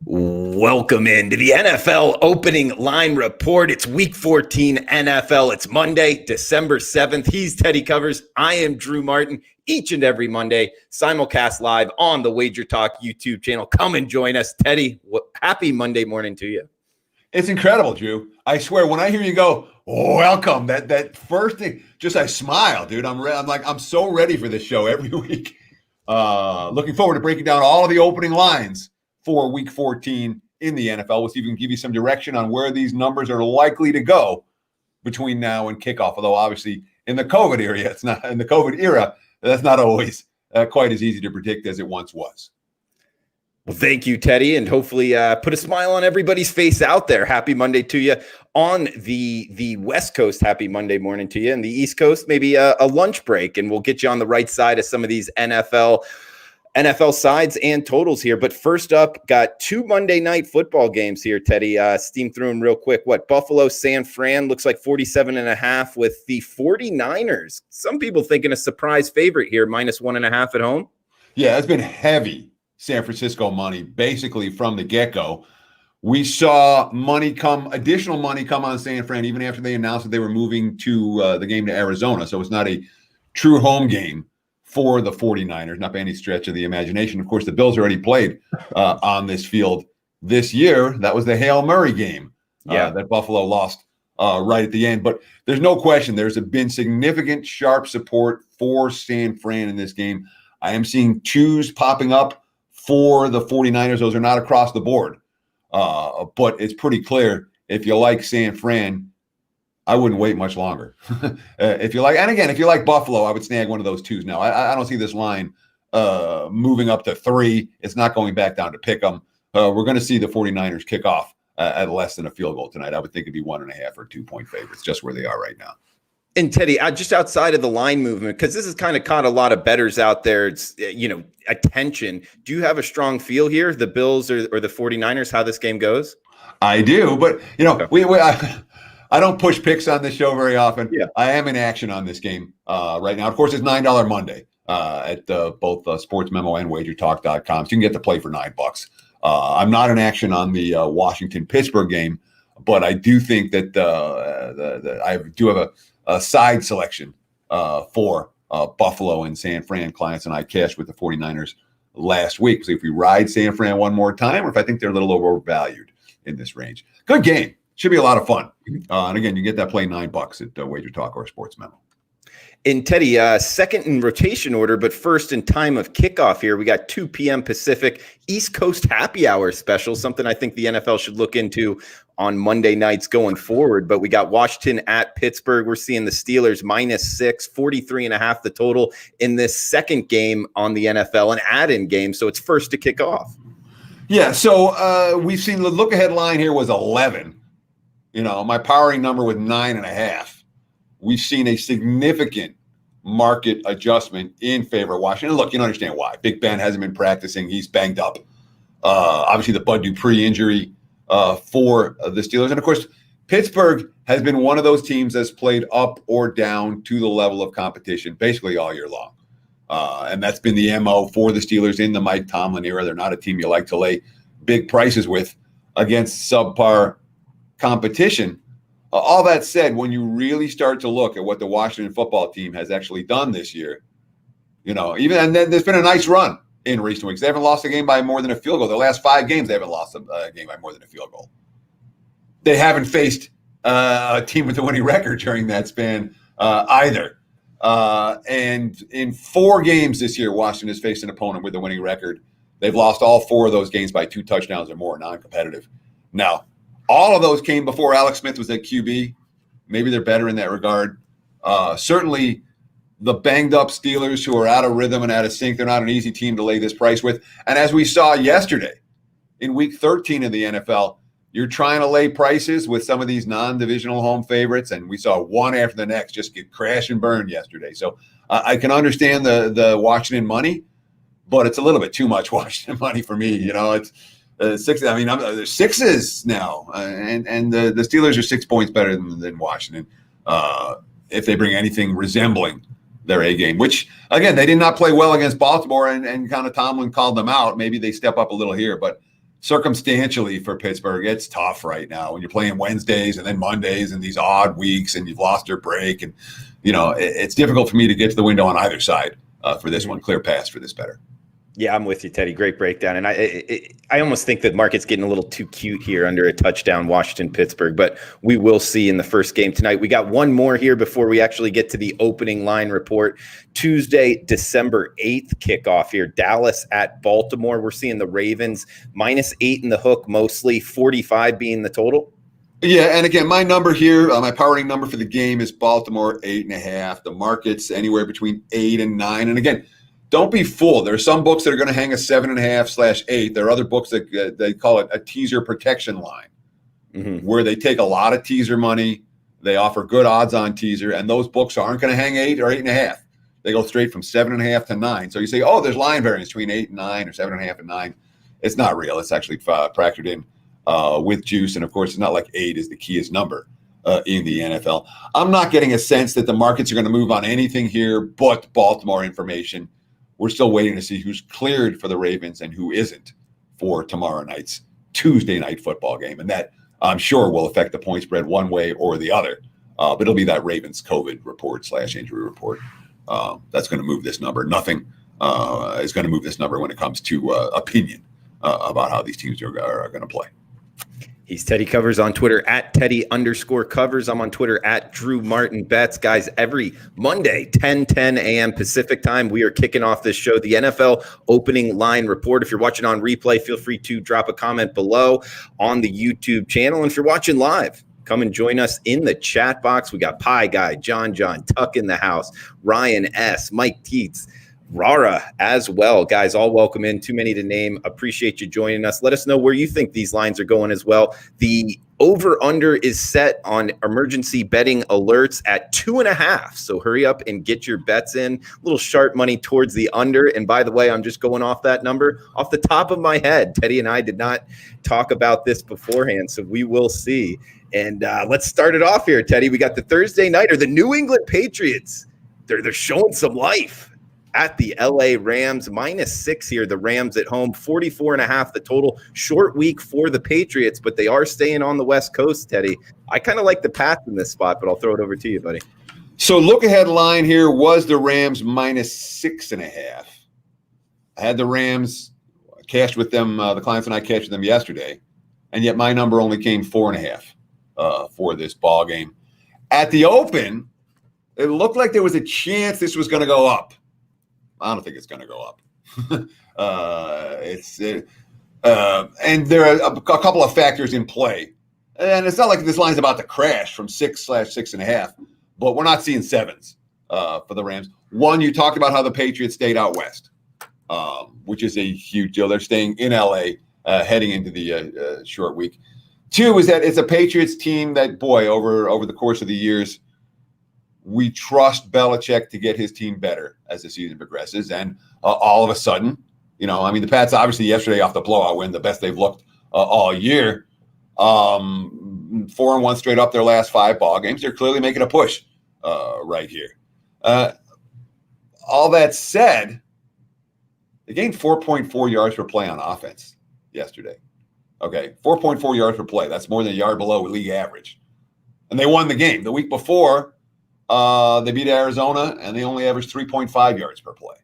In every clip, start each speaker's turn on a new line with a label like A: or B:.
A: Welcome into the NFL opening line report. It's week 14 NFL. It's Monday, December 7th. He's Teddy Covers. I am Drew Martin. Each and every Monday, simulcast live on the WagerTalk YouTube channel. Come and join us. Teddy, happy Monday morning to you.
B: It's incredible, Drew. I swear, when I hear you go, welcome, that first thing, just I smile, dude. I'm so ready for this show every week. Looking forward to breaking down all of the opening lines for week 14 in the NFL. We'll see if we can give you some direction on where these numbers are likely to go between now and kickoff. Although obviously in the COVID era, that's not always quite as easy to predict as it once was.
A: Well, thank you, Teddy, and hopefully put a smile on everybody's face out there. Happy Monday to you. On the West Coast, happy Monday morning to you. And the East Coast, maybe a lunch break, and we'll get you on the right side of some of these NFL sides and totals here. But first up, got two Monday night football games here, Teddy. Steam through them real quick. Buffalo, San Fran looks like 47.5 with the 49ers. Some people thinking a surprise favorite here, -1.5 at home.
B: Yeah, it's been heavy San Francisco money basically from the get-go. We saw additional money come on San Fran even after they announced that they were moving to the game to Arizona. So it's not a true home game for the 49ers, not by any stretch of the imagination. Of course, the Bills already played on this field this year. That was the Hail Murray game that Buffalo lost right at the end. But there's no question there's been significant sharp support for San Fran in this game. I am seeing twos popping up for the 49ers. Those are not across the board. But it's pretty clear if you like San Fran, I wouldn't wait much longer. If you like Buffalo, I would snag one of those twos now. I don't see this line moving up to 3. It's not going back down to pick 'em. We're going to see the 49ers kick off at less than a field goal tonight. I would think it'd be 1.5 or 2-point favorites, just where they are right now.
A: And Teddy, just outside of the line movement, because this has kind of caught a lot of bettors out there, it's, attention. Do you have a strong feel here, the Bills or the 49ers, how this game goes?
B: I do, but, I don't push picks on this show very often. Yeah. I am in action on this game right now. Of course, it's $9 Monday at both Sports Memo and WagerTalk.com. So you can get to play for $9. I'm not in action on the Washington-Pittsburgh game, but I do think that I do have a side selection for Buffalo and San Fran clients, and I cashed with the 49ers last week. So if we ride San Fran one more time, or if I think they're a little overvalued in this range. Good game. Should be a lot of fun. And again, you get that play $9 at WagerTalk or Sports Memo.
A: And Teddy, second in rotation order, but first in time of kickoff here, we got 2 p.m. Pacific, East Coast happy hour special, something I think the NFL should look into on Monday nights going forward. But we got Washington at Pittsburgh. We're seeing the Steelers -6, 43.5 the total in this second game on the NFL, an add-in game. So it's first to kick off.
B: Yeah, so we've seen the look-ahead line here was 11. My powering number was 9.5. We've seen a significant market adjustment in favor of Washington. Look, you don't understand why. Big Ben hasn't been practicing. He's banged up. Obviously, the Bud Dupree injury for the Steelers. And, of course, Pittsburgh has been one of those teams that's played up or down to the level of competition basically all year long. And that's been the MO for the Steelers in the Mike Tomlin era. They're not a team you like to lay big prices with against subpar competition. All that said, when you really start to look at what the Washington football team has actually done this year, and then there's been a nice run in recent weeks. They haven't lost a game by more than a field goal. The last 5 games, they haven't lost a game by more than a field goal. They haven't faced a team with a winning record during that span either. And in 4 games this year, Washington has faced an opponent with a winning record. They've lost all 4 of those games by 2 touchdowns or more, non-competitive. Now, all of those came before Alex Smith was at QB. Maybe they're better in that regard. Certainly, the banged-up Steelers who are out of rhythm and out of sync, they're not an easy team to lay this price with. And as we saw yesterday in Week 13 of the NFL, you're trying to lay prices with some of these non-divisional home favorites, and we saw one after the next just get crash and burn yesterday. So I can understand the Washington money, but it's a little bit too much Washington money for me. It's 6. I mean, there's 6s now, and the Steelers are 6 points better than Washington if they bring anything resembling their A game. Which again, they did not play well against Baltimore, and kind of Tomlin called them out. Maybe they step up a little here, but circumstantially for Pittsburgh, it's tough right now when you're playing Wednesdays and then Mondays and these odd weeks and you've lost your break. And, it's difficult for me to get to the window on either side for this one. Clear pass for this better.
A: Yeah, I'm with you, Teddy. Great breakdown. And I almost think that market's getting a little too cute here under a touchdown, Washington-Pittsburgh, but we will see in the first game tonight. We got one more here before we actually get to the opening line report. Tuesday, December 8th kickoff here. Dallas at Baltimore. We're seeing the Ravens -8 in the hook, mostly 45 being the total.
B: Yeah, and again, my number here, my powering number for the game is Baltimore 8.5. The market's anywhere between 8 and 9. And again, don't be fooled. There are some books that are going to hang a 7.5/8. There are other books that they call it a teaser protection line, where they take a lot of teaser money. They offer good odds on teaser, and those books aren't going to hang 8 or 8.5. They go straight from 7.5 to 9. So you say, oh, there's line variance between 8 and 9 or 7.5 and 9. It's not real. It's actually factored in with juice. And of course, it's not like 8 is the keyest number in the NFL. I'm not getting a sense that the markets are going to move on anything here but Baltimore information. We're still waiting to see who's cleared for the Ravens and who isn't for tomorrow night's Tuesday night football game. And that, I'm sure, will affect the point spread one way or the other. But it'll be that Ravens COVID report / injury report that's going to move this number. Nothing is going to move this number when it comes to opinion about how these teams are going to play.
A: He's Teddy Covers on Twitter at Teddy_Covers. I'm on Twitter at Drew Martin Bets. Guys, every Monday, 10 a.m. Pacific time, we are kicking off this show, the NFL opening line report. If you're watching on replay, feel free to drop a comment below on the YouTube channel. And if you're watching live, come and join us in the chat box. We got Pie Guy, John, Tuck in the house, Ryan S., Mike Teets, Rara as well. Guys, all welcome in. Too many to name. Appreciate you joining us. Let us know where you think these lines are going as well. The over-under is set on emergency betting alerts at 2.5. So hurry up and get your bets in. A little sharp money towards the under. And by the way, I'm just going off that number off the top of my head. Teddy and I did not talk about this beforehand, so we will see. And let's start it off here, Teddy. We got the Thursday nighter, the New England Patriots. They're showing some life at the LA Rams, -6 here. The Rams at home, 44.5 the total. Short week for the Patriots, but they are staying on the West Coast, Teddy. I kind of like the path in this spot, but I'll throw it over to you, buddy.
B: So look ahead line here was the Rams -6.5. I had the Rams cashed with them. The clients and I cashed with them yesterday, and yet my number only came 4.5 for this ball game. At the open, it looked like there was a chance this was going to go up. I don't think it's going to go up. And there are a couple of factors in play. And it's not like this line's about to crash from 6/6.5, but we're not seeing 7s for the Rams. One, you talked about how the Patriots stayed out west, which is a huge deal. They're staying in LA heading into the short week. Two is that it's a Patriots team that, boy, over the course of the years, we trust Belichick to get his team better as the season progresses. And all of a sudden, the Pats obviously yesterday off the blowout win, the best they've looked all year. 4-1 straight up their last 5 ball games. They're clearly making a push right here. All that said, they gained 4.4 yards per play on offense yesterday. Okay, 4.4 yards per play. That's more than a yard below league average. And they won the game. The week before, they beat Arizona, and they only averaged 3.5 yards per play.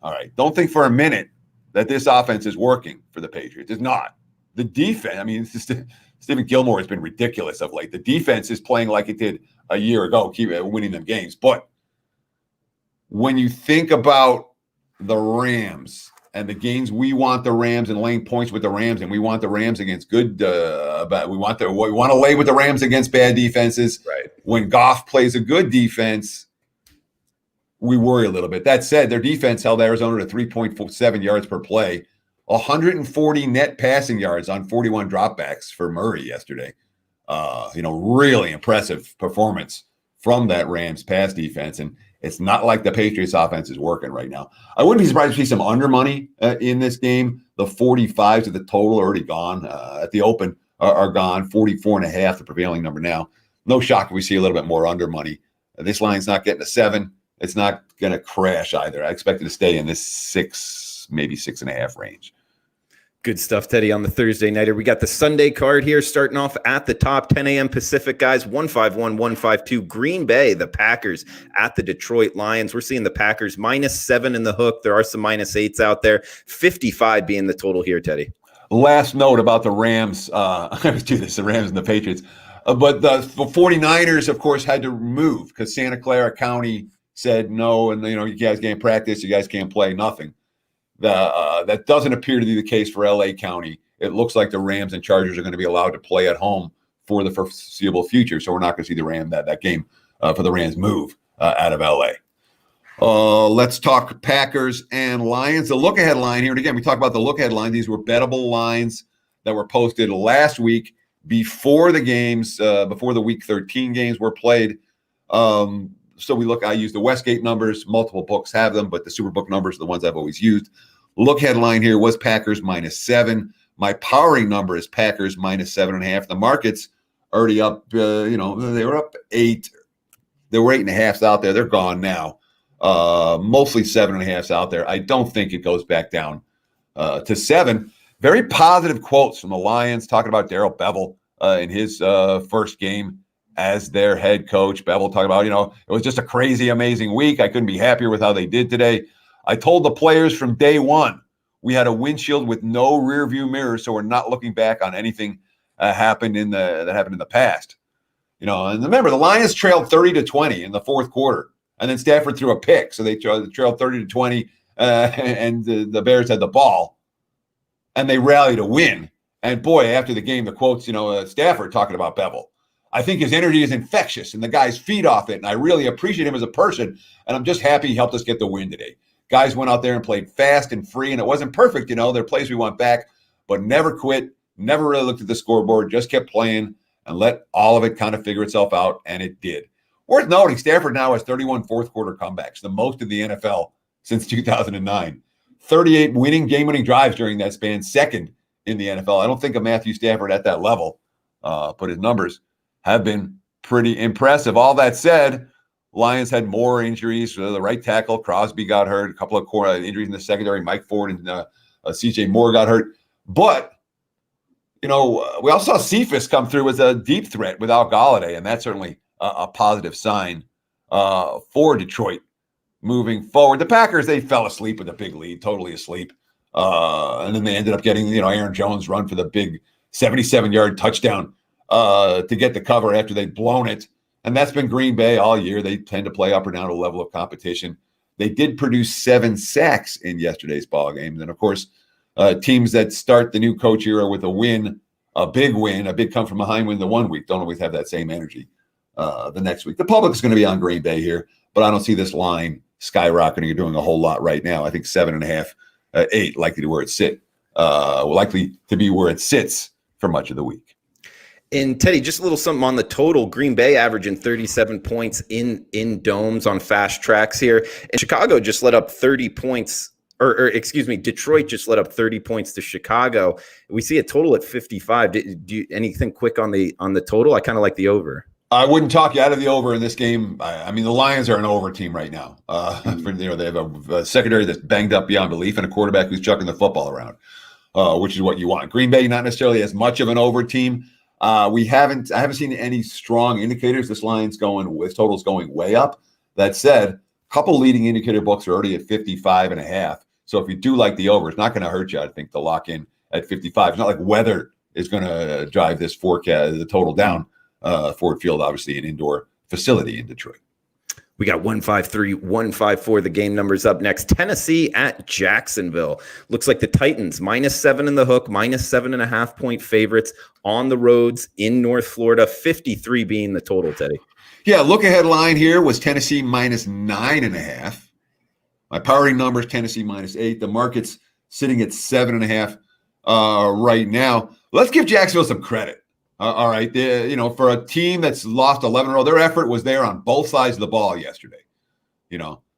B: All right. Don't think for a minute that this offense is working for the Patriots. It's not. The defense, it's just, Stephen Gilmore has been ridiculous of late. The defense is playing like it did a year ago, keep winning them games. But when you think about the Rams and the games, we want the Rams and laying points with the Rams, and we want the Rams against good. We want to lay with the Rams against bad defenses.
A: Right.
B: When Goff plays a good defense, we worry a little bit. That said, their defense held Arizona to 3.7 yards per play, 140 net passing yards on 41 dropbacks for Murray yesterday. Really impressive performance from that Rams pass defense. And it's not like the Patriots offense is working right now. I wouldn't be surprised to see some under money in this game. The 45s of the total are already gone. At the open are gone. 44.5, the prevailing number now. No shock if we see a little bit more under money. This line's not getting a 7. It's not going to crash either. I expect it to stay in this 6, maybe 6.5 range.
A: Good stuff, Teddy, on the Thursday nighter. We got the Sunday card here starting off at the top, 10 a.m. Pacific, guys, 151, 152. Green Bay, the Packers at the Detroit Lions. We're seeing the Packers -7 in the hook. There are some -8s out there. 55 being the total here, Teddy.
B: Last note about the Rams. I always do this, the Rams and the Patriots. But the 49ers, of course, had to move because Santa Clara County said no, and you guys can't practice, you guys can't play, nothing. That doesn't appear to be the case for LA County. It looks like the Rams and Chargers are going to be allowed to play at home for the foreseeable future. So we're not going to see that game for the Rams move out of LA. Let's talk Packers and Lions. The look-ahead line here, and again, we talk about the look-ahead line. These were bettable lines that were posted last week before the games, before the Week 13 games were played. I use the Westgate numbers. Multiple books have them, but the Superbook numbers are the ones I've always used. Look headline here was Packers -7. My powering number is Packers -7.5. The market's already up. They were up 8. There were 8.5s out there. They're gone now. Mostly 7.5s out there. I don't think it goes back down to 7. Very positive quotes from the Lions talking about Darrell Bevell in his first game as their head coach. Bevel talking about, it was just a crazy, amazing week. I couldn't be happier with how they did today. I told the players from day one, we had a windshield with no rear view mirror, so we're not looking back on anything that happened in the past. And remember, the Lions trailed 30-20 in the fourth quarter, and then Stafford threw a pick, so they trailed 30-20, and the Bears had the ball, and they rallied to win. And boy, after the game, the quotes, Stafford talking about Bevel. I think his energy is infectious and the guys feed off it. And I really appreciate him as a person. And I'm just happy he helped us get the win today. Guys went out there and played fast and free. And it wasn't perfect, there are plays we want back, but never quit, never really looked at the scoreboard, just kept playing and let all of it kind of figure itself out. And it did. Worth noting, Stafford now has 31 fourth quarter comebacks, the most in the NFL since 2009. 38 game-winning drives during that span, second in the NFL. I don't think of Matthew Stafford at that level, but his numbers have been pretty impressive. All that said, Lions had more injuries. The right tackle, Crosby, got hurt. A couple of core injuries in the secondary. Mike Ford and C.J. Moore got hurt. But, we also saw Cephas come through as a deep threat without Golladay, and that's certainly a positive sign for Detroit moving forward. The Packers, they fell asleep with a big lead, totally asleep. And then they ended up getting, Aaron Jones run for the big 77-yard touchdown to get the cover after they'd blown it. And that's been Green Bay all year. They tend to play up or down a level of competition. They did produce 7 sacks in yesterday's ball game. And then, of course, teams that start the new coach era with a big come from behind win the one week, don't always have that same energy the next week. The public's going to be on Green Bay here, but I don't see this line skyrocketing or doing a whole lot right now. I think 7.5, 8 likely to be where it sits for much of the week.
A: And Teddy, just a little something on the total. Green Bay averaging 37 points in domes on fast tracks here. And Chicago just let up 30 points, Detroit just let up 30 points to Chicago. We see a total at 55. Do you anything quick on the total? I kind of like the over.
B: I wouldn't talk you out of the over in this game. I mean, the Lions are an over team right now. They have a secondary that's banged up beyond belief and a quarterback who's chucking the football around, which is what you want. Green Bay, not necessarily as much of an over team. I haven't seen any strong indicators. This total's going way up. That said, a couple leading indicator books are already at 55.5. So if you do like the over, it's not going to hurt you, I think, to lock in at 55. It's not like weather is going to drive this forecast, the total down. Ford Field, obviously an indoor facility in Detroit.
A: We got 153, 154. The game numbers up next. Tennessee at Jacksonville. Looks like the Titans -7 in the hook, -7.5 point favorites on the roads in North Florida. 53 being the total, Teddy.
B: Yeah, look ahead line here was Tennessee -9.5. My powering number is Tennessee -8. The market's sitting at 7.5 right now. Let's give Jacksonville some credit. All right, for a team that's lost 11 in a row, their effort was there on both sides of the ball yesterday.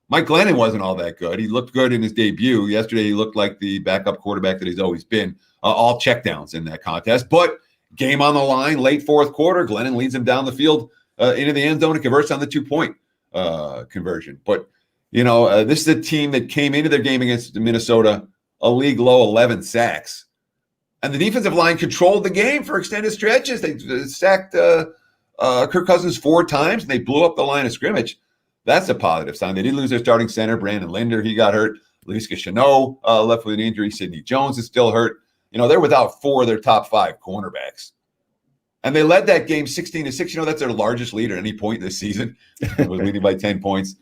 B: Mike Glennon wasn't all that good. He looked good in his debut. Yesterday, he looked like the backup quarterback that he's always been. All checkdowns in that contest. But game on the line, late fourth quarter, Glennon leads him down the field into the end zone and converts on the 2-point conversion. But, this is a team that came into their game against Minnesota, a league low 11 sacks. And the defensive line controlled the game for extended stretches. They sacked Kirk Cousins 4 times, and they blew up the line of scrimmage. That's a positive sign. They did lose their starting center, Brandon Linder. He got hurt. Laviska Shenault left with an injury. Sidney Jones is still hurt. They're without 4 of their top 5 cornerbacks. And they led that game 16-6. That's their largest lead at any point this season. It was leading by 10 points.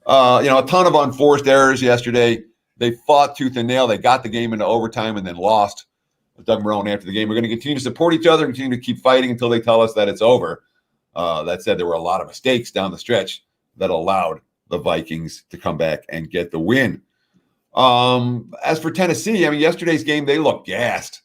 B: A ton of unforced errors yesterday. They fought tooth and nail. They got the game into overtime and then lost. Doug Marrone after the game, we're going to continue to support each other and continue to keep fighting until they tell us that it's over. That said, there were a lot of mistakes down the stretch that allowed the Vikings to come back and get the win. As for Tennessee, yesterday's game, they looked gassed.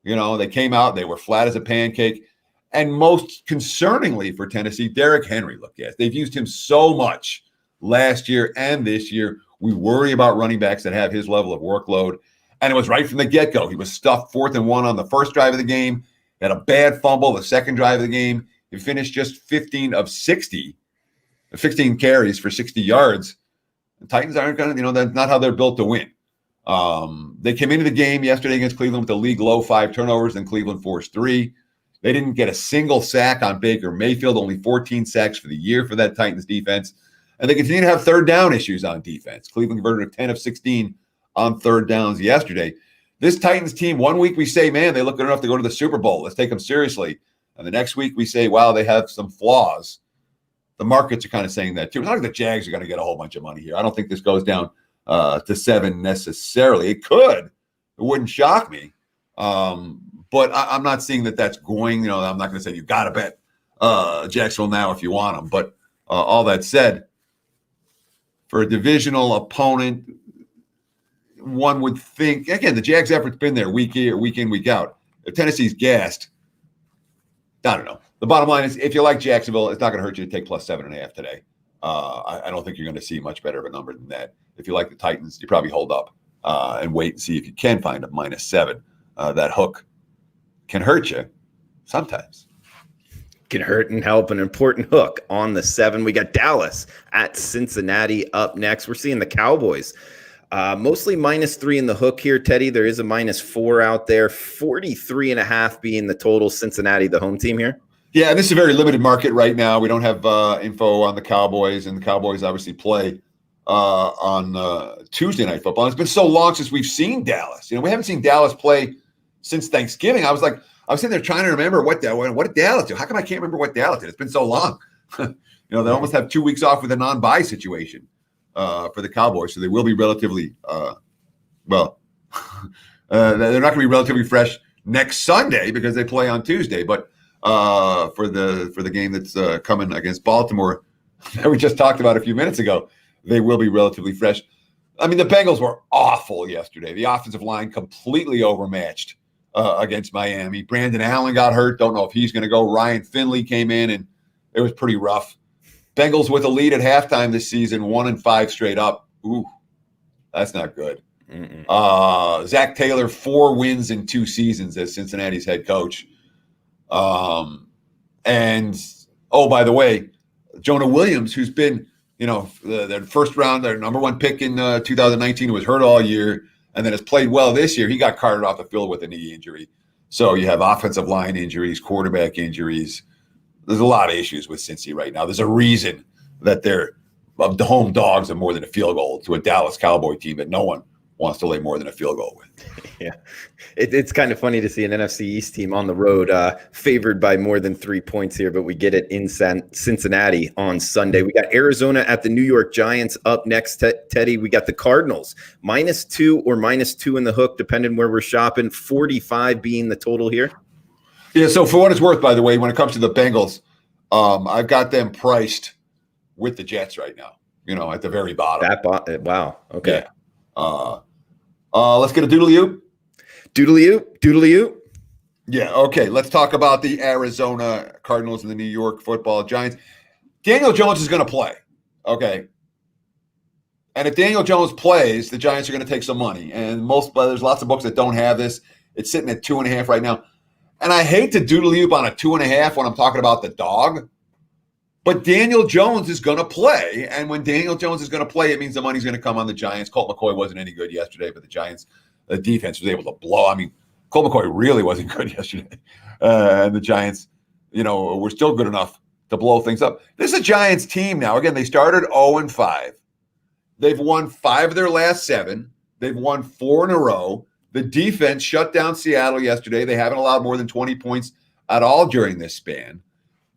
B: They came out, they were flat as a pancake. And most concerningly for Tennessee, Derrick Henry looked gassed. They've used him so much last year and this year. We worry about running backs that have his level of workload. And it was right from the get-go. He was stuffed 4th and 1 on the first drive of the game. He had a bad fumble the second drive of the game. He finished just 15 of 60, 16 carries for 60 yards. The Titans aren't going to, that's not how they're built to win. They came into the game yesterday against Cleveland with a league low 5 turnovers, and Cleveland forced 3. They didn't get a single sack on Baker Mayfield, only 14 sacks for the year for that Titans defense. And they continue to have third down issues on defense. Cleveland converted a 10 of 16 on third downs yesterday. This Titans team, one week we say, man, they look good enough to go to the Super Bowl. Let's take them seriously. And the next week we say, wow, they have some flaws. The markets are kind of saying that too. It's not like the Jags are going to get a whole bunch of money here. I don't think this goes down to 7 necessarily. It could. It wouldn't shock me. But I'm not seeing that that's going. I'm not going to say you got to bet Jacksonville now if you want them. But all that said, for a divisional opponent, one would think, again, the Jags' effort's been there week in, week out. If Tennessee's gassed, I don't know. The bottom line is, if you like Jacksonville, it's not going to hurt you to take plus 7.5 today. I don't think you're going to see much better of a number than that. If you like the Titans, you probably hold up and wait and see if you can find a -7. That hook can hurt you sometimes.
A: Can hurt and help. An important hook on the 7. We got Dallas at Cincinnati up next. We're seeing the Cowboys mostly -3 in the hook here, Teddy. There is a -4 out there. 43.5 being the total. Cincinnati, the home team here.
B: Yeah, and this is a very limited market right now. We don't have info on the Cowboys, and the Cowboys obviously play on Tuesday Night Football. And it's been so long since we've seen Dallas. We haven't seen Dallas play since Thanksgiving. I was sitting there trying to remember what did Dallas do? How come I can't remember what Dallas did? It's been so long. They almost have 2 weeks off with a non-bye situation for the Cowboys, so they will be relatively they're not going to be relatively fresh next Sunday because they play on Tuesday. But for the game that's coming against Baltimore that we just talked about a few minutes ago, they will be relatively fresh. The Bengals were awful yesterday. The offensive line completely overmatched against Miami. Brandon Allen got hurt. Don't know if he's going to go. Ryan Finley came in, and it was pretty rough. Bengals with a lead at halftime this season, 1-5 straight up. Ooh, that's not good. Zach Taylor, 4 wins in 2 seasons as Cincinnati's head coach. And, by the way, Jonah Williams, who's been, their first round, their number 1 pick in 2019, was hurt all year and then has played well this year. He got carted off the field with a knee injury. So you have offensive line injuries, quarterback injuries. There's a lot of issues with Cincy right now. There's a reason that they're the home dogs of more than a field goal to a Dallas Cowboy team that no one wants to lay more than a field goal with.
A: Yeah, it's kind of funny to see an NFC East team on the road favored by more than 3 points here, but we get it in Cincinnati on Sunday. We got Arizona at the New York Giants up next, Teddy. We got the Cardinals, -2 or -2 in the hook, depending where we're shopping, 45 being the total here.
B: Yeah, so for what it's worth, by the way, when it comes to the Bengals, I've got them priced with the Jets right now, at the very bottom.
A: Wow, okay.
B: Yeah. Let's get a doodly-oop.
A: Doodly-oop.
B: Yeah, okay. Let's talk about the Arizona Cardinals and the New York Football Giants. Daniel Jones is going to play, okay? And if Daniel Jones plays, the Giants are going to take some money. And there's lots of books that don't have this. It's sitting at 2.5 right now. And I hate to doodly-oop on a 2.5 when I'm talking about the dog. But Daniel Jones is going to play, and when Daniel Jones is going to play, it means the money's going to come on the Giants. Colt McCoy wasn't any good yesterday, but the Giants' defense was able to blow. Colt McCoy really wasn't good yesterday. And the Giants, were still good enough to blow things up. This is a Giants team now. Again, they started 0-5. They've won 5 of their last 7. They've won 4 in a row. The defense shut down Seattle yesterday. They haven't allowed more than 20 points at all during this span.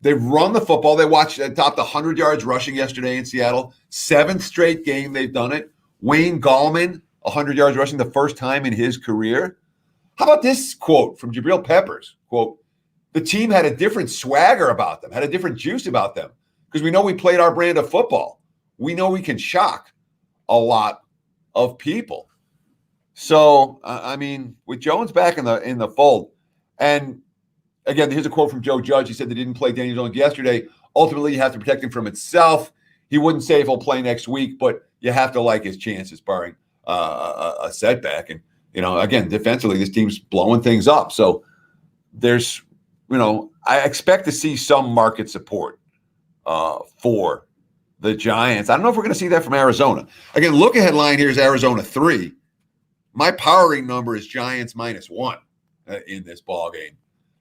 B: They've run the football. They topped 100 yards rushing yesterday in Seattle. 7th straight game they've done it. Wayne Gallman, 100 yards rushing the first time in his career. How about this quote from Jabril Peppers? Quote, the team had a different swagger about them, had a different juice about them, because we know we played our brand of football. We know we can shock a lot of people. So, with Jones back in the fold, and again, here's a quote from Joe Judge. He said they didn't play Daniel Jones yesterday. Ultimately, you have to protect him from itself. He wouldn't say if he'll play next week, but you have to like his chances, barring a setback. And, again, defensively, this team's blowing things up. So there's, I expect to see some market support for the Giants. I don't know if we're going to see that from Arizona. Again, look ahead line here is Arizona 3. My powering number is Giants -1 in this ball game.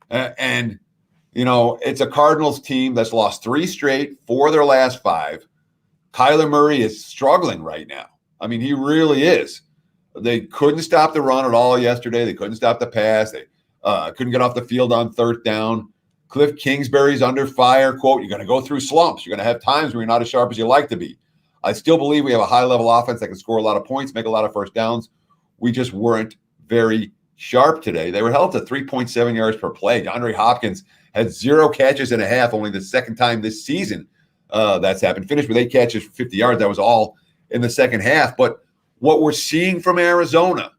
B: And it's a Cardinals team that's lost 3 straight, 4 of their last 5. Kyler Murray is struggling right now. He really is. They couldn't stop the run at all yesterday. They couldn't stop the pass. They couldn't get off the field on 3rd down. Cliff Kingsbury's under fire. Quote, you're going to go through slumps. You're going to have times where you're not as sharp as you like to be. I still believe we have a high-level offense that can score a lot of points, make a lot of first downs. We just weren't very sharp today. They were held to 3.7 yards per play. DeAndre Hopkins had 0 catches and a half, only the second time this season that's happened. Finished with 8 catches for 50 yards. That was all in the second half. But what we're seeing from Arizona,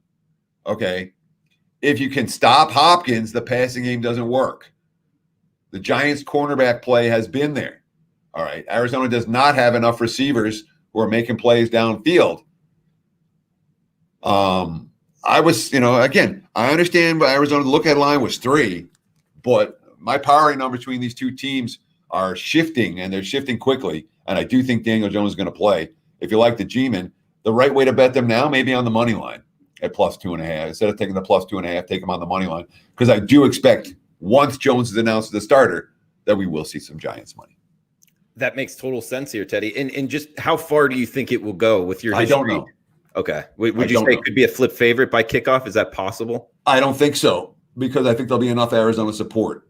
B: okay, if you can stop Hopkins, the passing game doesn't work. The Giants' cornerback play has been there. All right. Arizona does not have enough receivers who are making plays downfield. I was, again, I understand by Arizona, the look ahead line was 3, but my powering numbers between these two teams are shifting, and they're shifting quickly. And I do think Daniel Jones is going to play. If you like the G-men, the right way to bet them now, maybe on the money line at +2.5. Instead of taking the +2.5, take them on the money line, because I do expect once Jones is announced as the starter that we will see some Giants money.
A: That makes total sense here, Teddy. And just how far do you think it will go with your history?
B: I don't know.
A: Okay. Would you say it could be a flip favorite by kickoff? Is that possible?
B: I don't think so, because I think there'll be enough Arizona support,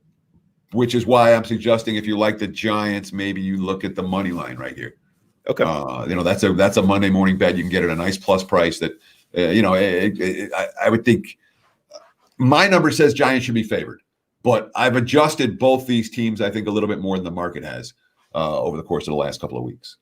B: which is why I'm suggesting if you like the Giants, maybe you look at the money line right here.
A: Okay.
B: That's a Monday morning bet. You can get at a nice plus price that, I would think my number says Giants should be favored, but I've adjusted both these teams, I think, a little bit more than the market has over the course of the last couple of weeks.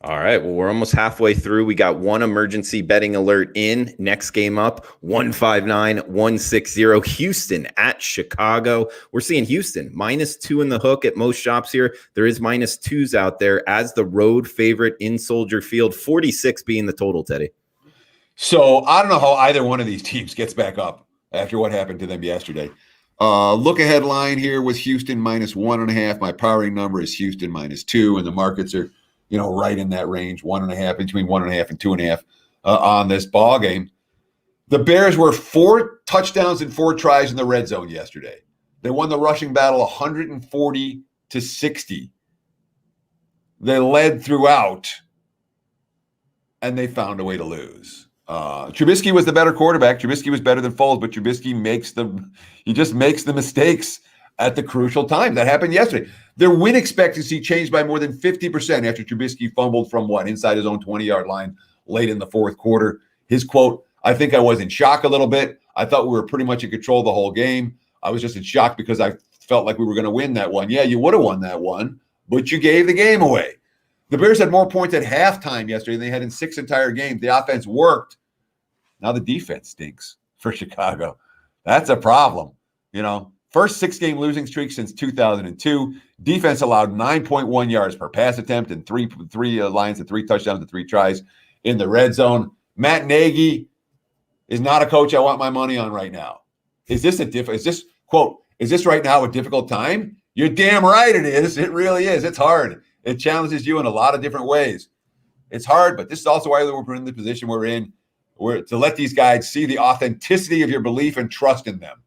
A: All right. Well, we're almost halfway through. We got one emergency betting alert in. Next game up, 159-160. Houston at Chicago. We're seeing Houston -2 in the hook at most shops here. There is -2s out there as the road favorite in Soldier Field. 46 being the total, Teddy.
B: So I don't know how either one of these teams gets back up after what happened to them yesterday. Look ahead line here with Houston -1.5. My powering number is Houston -2, and the markets are right in that range, 1.5, between 1.5 and 2.5 on this ball game. The Bears were 4 touchdowns and 4 tries in the red zone yesterday. They won the rushing battle 140-60. They led throughout, and they found a way to lose. Trubisky was the better quarterback. Trubisky was better than Foles, but Trubisky makes the mistakes at the crucial time. That happened yesterday. Their win expectancy changed by more than 50% after Trubisky fumbled from inside his own 20-yard line late in the fourth quarter. His quote, I think I was in shock a little bit. I thought we were pretty much in control the whole game. I was just in shock because I felt like we were going to win that one. Yeah, you would have won that one, but you gave the game away. The Bears had more points at halftime yesterday than they had in 6 entire games. The offense worked. Now the defense stinks for Chicago. That's a problem. First 6-game losing streak since 2002. Defense allowed 9.1 yards per pass attempt and three lines and 3 touchdowns and 3 tries in the red zone. Matt Nagy is not a coach I want my money on right now. Is this right now a difficult time? You're damn right it is. It really is. It's hard. It challenges you in a lot of different ways. It's hard, but this is also why we're in the position we're in. to let these guys see the authenticity of your belief and trust in them.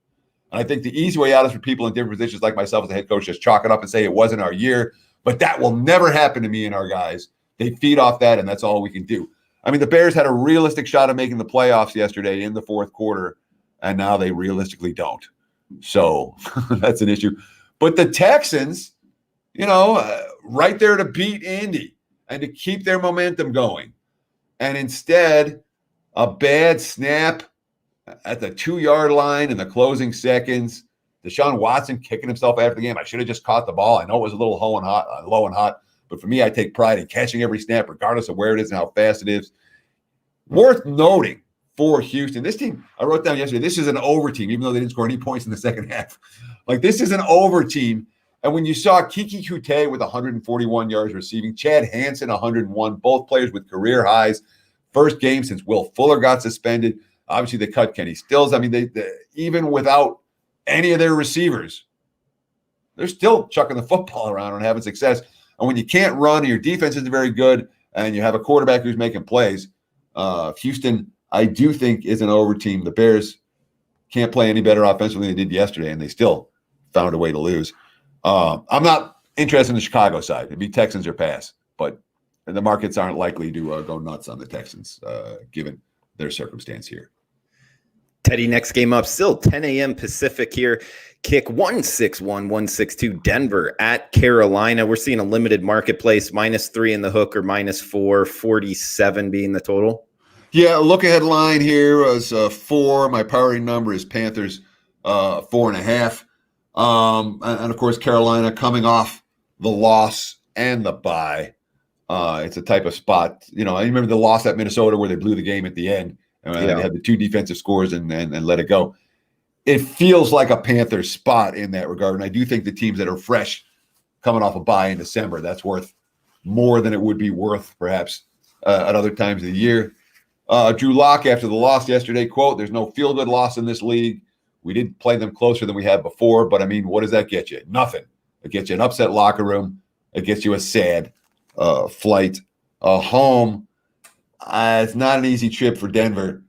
B: And I think the easy way out is for people in different positions like myself as a head coach, just chalk it up and say it wasn't our year. But that will never happen to me and our guys. They feed off that, and that's all we can do. I mean, the Bears had a realistic shot of making the playoffs yesterday in the fourth quarter, and now they realistically don't. So that's an issue. But the Texans, right there to beat Indy and to keep their momentum going. And instead, a bad snap at the 2-yard line in the closing seconds. Deshaun Watson kicking himself after the game. I should have just caught the ball. I know it was a little low and hot, but for me, I take pride in catching every snap, regardless of where it is and how fast it is. Worth noting for Houston, this team, I wrote down yesterday, this is an over team, even though they didn't score any points in the second half. Like, this is an over team. And when you saw Kiki Kute with 141 yards receiving, Chad Hansen 101, both players with career highs, first game since Will Fuller got suspended. Obviously, they cut Kenny Stills. I mean, they even without any of their receivers, they're still chucking the football around and having success. And when you can't run and your defense isn't very good and you have a quarterback who's making plays, Houston, I do think, is an over team. The Bears can't play any better offensively than they did yesterday, and they still found a way to lose. I'm not interested in the Chicago side. It'd be Texans or pass, but the markets aren't likely to go nuts on the Texans, given their circumstance here.
A: Teddy, next game up, still 10 a.m. Pacific here. Kick 161, 162 Denver at Carolina. We're seeing a limited marketplace, -3 in the hook or -4, 47 being the total.
B: Yeah, look ahead line here was 4. My powering number is Panthers 4.5. And of course, Carolina coming off the loss and the bye. It's a type of spot. I remember the loss at Minnesota where they blew the game at the end. They had the 2 defensive scores and let it go. It feels like a Panthers spot in that regard. And I do think the teams that are fresh coming off a bye in December, that's worth more than it would be worth perhaps at other times of the year. Drew Lock after the loss yesterday, quote, "There's no feel-good loss in this league. We did play them closer than we had before, but I mean, what does that get you? Nothing. It gets you an upset locker room. It gets you a sad flight home. It's not an easy trip for Denver,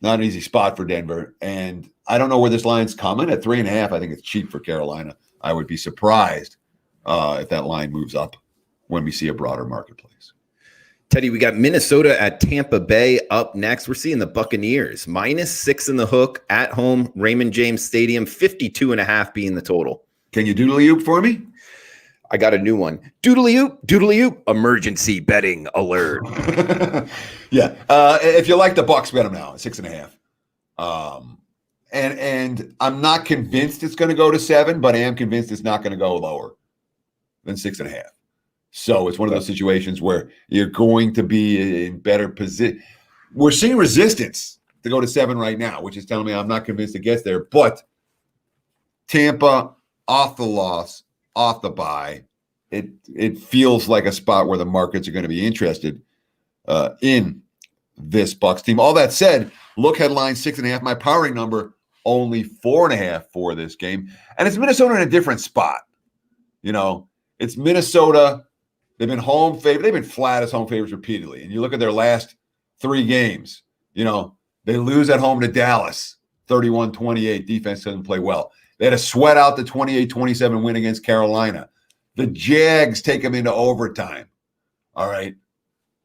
B: not an easy spot for Denver. And I don't know where this line's coming. At 3.5, I think it's cheap for Carolina. I would be surprised if that line moves up when we see a broader marketplace.
A: Teddy, we got Minnesota at Tampa Bay up next. We're seeing the Buccaneers -6 in the hook at home, Raymond James Stadium, 52.5 being the total.
B: Can you doodly-oop for me?
A: I got a new one. Doodly-oop, emergency betting alert.
B: Yeah. If you like the Bucs, bet them now at 6.5. And I'm not convinced it's going to go to 7, but I am convinced it's not going to go lower than 6.5. So it's one of those situations where you're going to be in better position. We're seeing resistance to go to 7 right now, which is telling me I'm not convinced it gets there. But Tampa, off the loss, off the bye, it feels like a spot where the markets are going to be interested in this Bucs team. All that said, look headline 6.5. My powering number only 4.5 for this game, and it's Minnesota in a different spot. It's Minnesota. They've been home favorite. They've been flat as home favorites repeatedly. And you look at their last 3 games. They lose at home to Dallas, 31-28. Defense doesn't play well. They had to sweat out the 28-27 win against Carolina. The Jags take them into overtime. All right.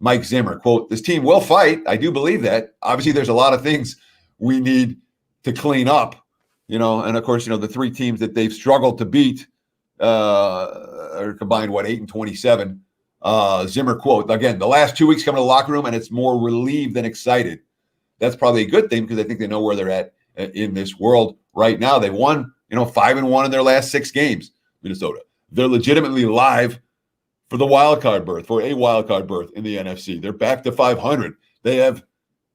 B: Mike Zimmer, quote, "This team will fight." I do believe that. Obviously, there's a lot of things we need to clean up, and of course, the 3 teams that they've struggled to beat are combined, 8-27. Zimmer, quote, again, "The last 2 weeks coming to the locker room, and it's more relieved than excited." That's probably a good thing because I think they know where they're at in this world right now. They won, 5-1 in their last 6 games, Minnesota. They're legitimately live for a wild card berth in the NFC. They're back to 500. They have,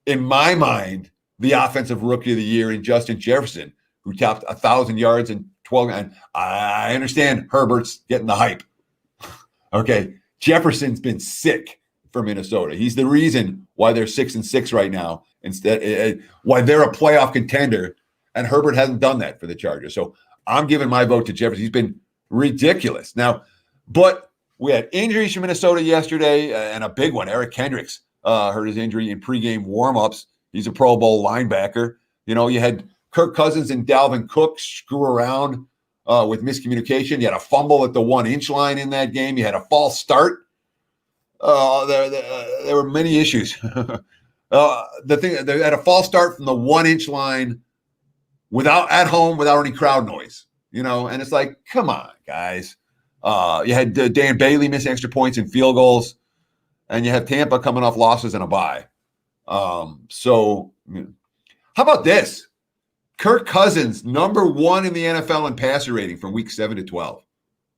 B: in my mind, the offensive rookie of the year in Justin Jefferson, who topped 1,000 yards in 12. And I understand Herbert's getting the hype. Okay. Jefferson's been sick for Minnesota. He's the reason why they're 6-6 right now. Instead, why they're a playoff contender, and Herbert hasn't done that for the Chargers. So I'm giving my vote to Jefferson. He's been ridiculous. Now, but we had injuries from Minnesota yesterday, and a big one. Eric Kendricks hurt his injury in pregame warmups. He's a Pro Bowl linebacker. You know, you had Kirk Cousins and Dalvin Cook screw around with miscommunication. You had a fumble at the 1-inch line in that game. You had a false start. There were many issues. They had a false start from the 1-inch line at home without any crowd noise, you know, and it's like, come on, guys. You had Dan Bailey miss extra points and field goals, and you have Tampa coming off losses and a bye. So how about this? Kirk Cousins, number 1 in the NFL in passer rating from week 7 to 12.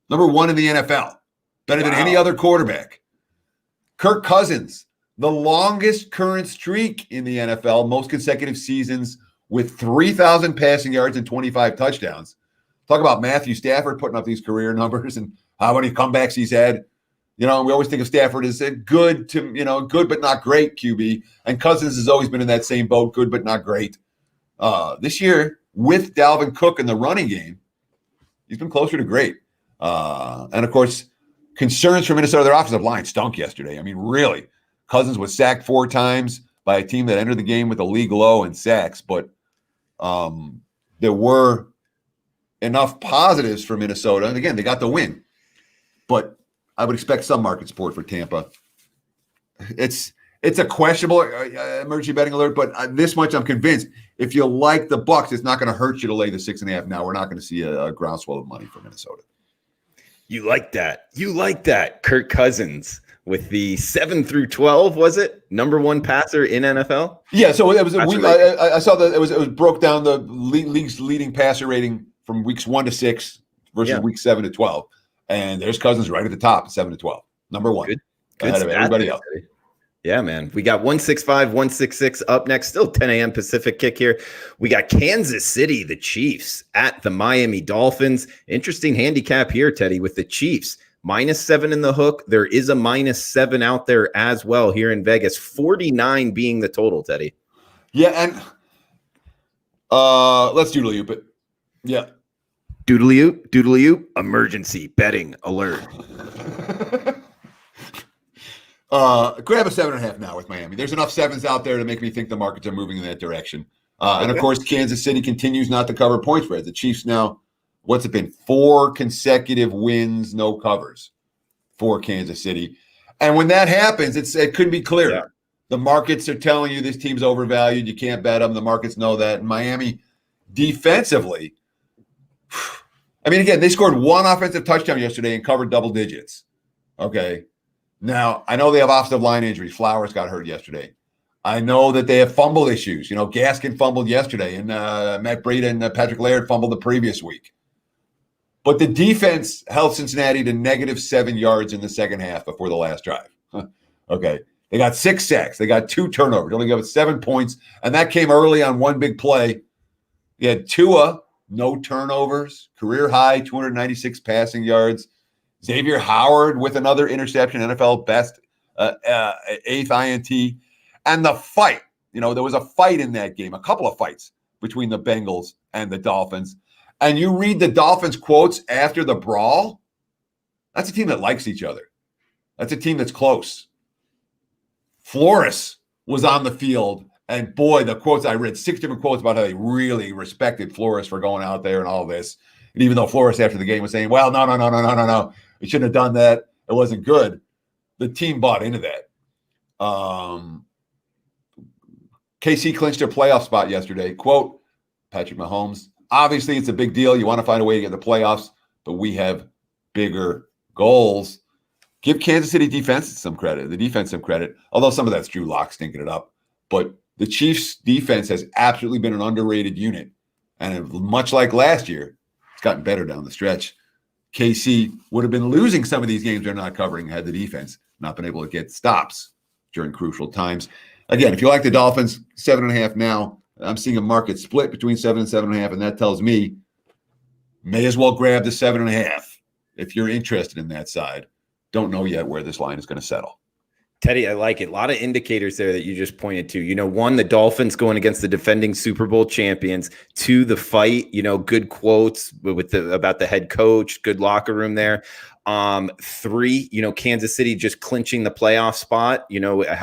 B: Number 1 in the NFL. Better than any other quarterback. Kirk Cousins, the longest current streak in the NFL, most consecutive seasons with 3,000 passing yards and 25 touchdowns. Talk about Matthew Stafford putting up these career numbers and how many comebacks he's had. You know, we always think of Stafford as a good but not great QB. And Cousins has always been in that same boat, good but not great. This year, with Dalvin Cook in the running game, he's been closer to great. And, of course, concerns for Minnesota, their offensive line stunk yesterday. I mean, really. Cousins was sacked 4 times by a team that entered the game with a league low in sacks. But there were enough positives for Minnesota. And, again, they got the win. But I would expect some market support for Tampa. It's a questionable emergency betting alert, but this much I'm convinced. If you like the Bucs, it's not going to hurt you to lay the 6.5. Now we're not going to see a groundswell of money for Minnesota.
A: You like that. You like that. Kirk Cousins with the 7 through 12, was it? Number 1 passer in NFL?
B: Yeah, so it was. I saw that it was broke down the league's leading passer rating from weeks 1 to 6 versus week 7 to 12. And there's Cousins right at the top, 7 to 12. Number 1. Good ahead of everybody else.
A: Yeah, man. We got 165, 166 up next. Still 10 a.m. Pacific kick here. We got Kansas City, the Chiefs, at the Miami Dolphins. Interesting handicap here, Teddy, with the Chiefs. -7 in the hook. There is a -7 out there as well here in Vegas. 49 being the total, Teddy.
B: Yeah, and let's doodle you, but yeah.
A: Doodle-oop, emergency betting alert.
B: Grab a 7.5 now with Miami. There's enough 7s out there to make me think the markets are moving in that direction. And of course, Kansas City continues not to cover point spreads. The Chiefs now, what's it been? 4 consecutive wins, no covers for Kansas City. And when that happens, it couldn't be clearer. Yeah. The markets are telling you this team's overvalued. You can't bet them. The markets know that. And Miami, defensively, I mean, again, they scored 1 offensive touchdown yesterday and covered double digits. Okay. Now, I know they have offensive line injuries. Flowers got hurt yesterday. I know that they have fumble issues. You know, Gaskin fumbled yesterday, and Matt Breida and Patrick Laird fumbled the previous week. But the defense held Cincinnati to -7 yards in the second half before the last drive. Okay. They got 6 sacks. They got 2 turnovers. They only gave it 7 points, and that came early on one big play. You had Tua, no turnovers, career high, 296 passing yards. Xavier Howard with another interception, NFL best, 8th INT. And the fight, you know, there was a fight in that game, a couple of fights between the Bengals and the Dolphins. And you read the Dolphins quotes after the brawl, that's a team that likes each other. That's a team that's close. Flores was on the field, and boy, the quotes I read, 6 different quotes about how they really respected Flores for going out there and all this. And even though Flores after the game was saying, well, no. We shouldn't have done that. It wasn't good. The team bought into that. KC clinched their playoff spot yesterday. Quote, Patrick Mahomes, obviously it's a big deal. You want to find a way to get the playoffs, but we have bigger goals. Give Kansas City defense some credit, the defense some credit, although some of that's Drew Lock stinking it up. But the Chiefs' defense has absolutely been an underrated unit. And much like last year, it's gotten better down the stretch. KC would have been losing some of these games they're not covering had the defense not been able to get stops during crucial times. Again, if you like the Dolphins, 7.5 now. I'm seeing a market split between 7 and 7.5, and that tells me may as well grab the 7.5 if you're interested in that side. Don't know yet where this line is going to settle.
A: Teddy, I like it. A lot of indicators there that you just pointed to. One, the Dolphins going against the defending Super Bowl champions. Two, the fight. Good quotes about the head coach. Good locker room there. Three, Kansas City just clinching the playoff spot.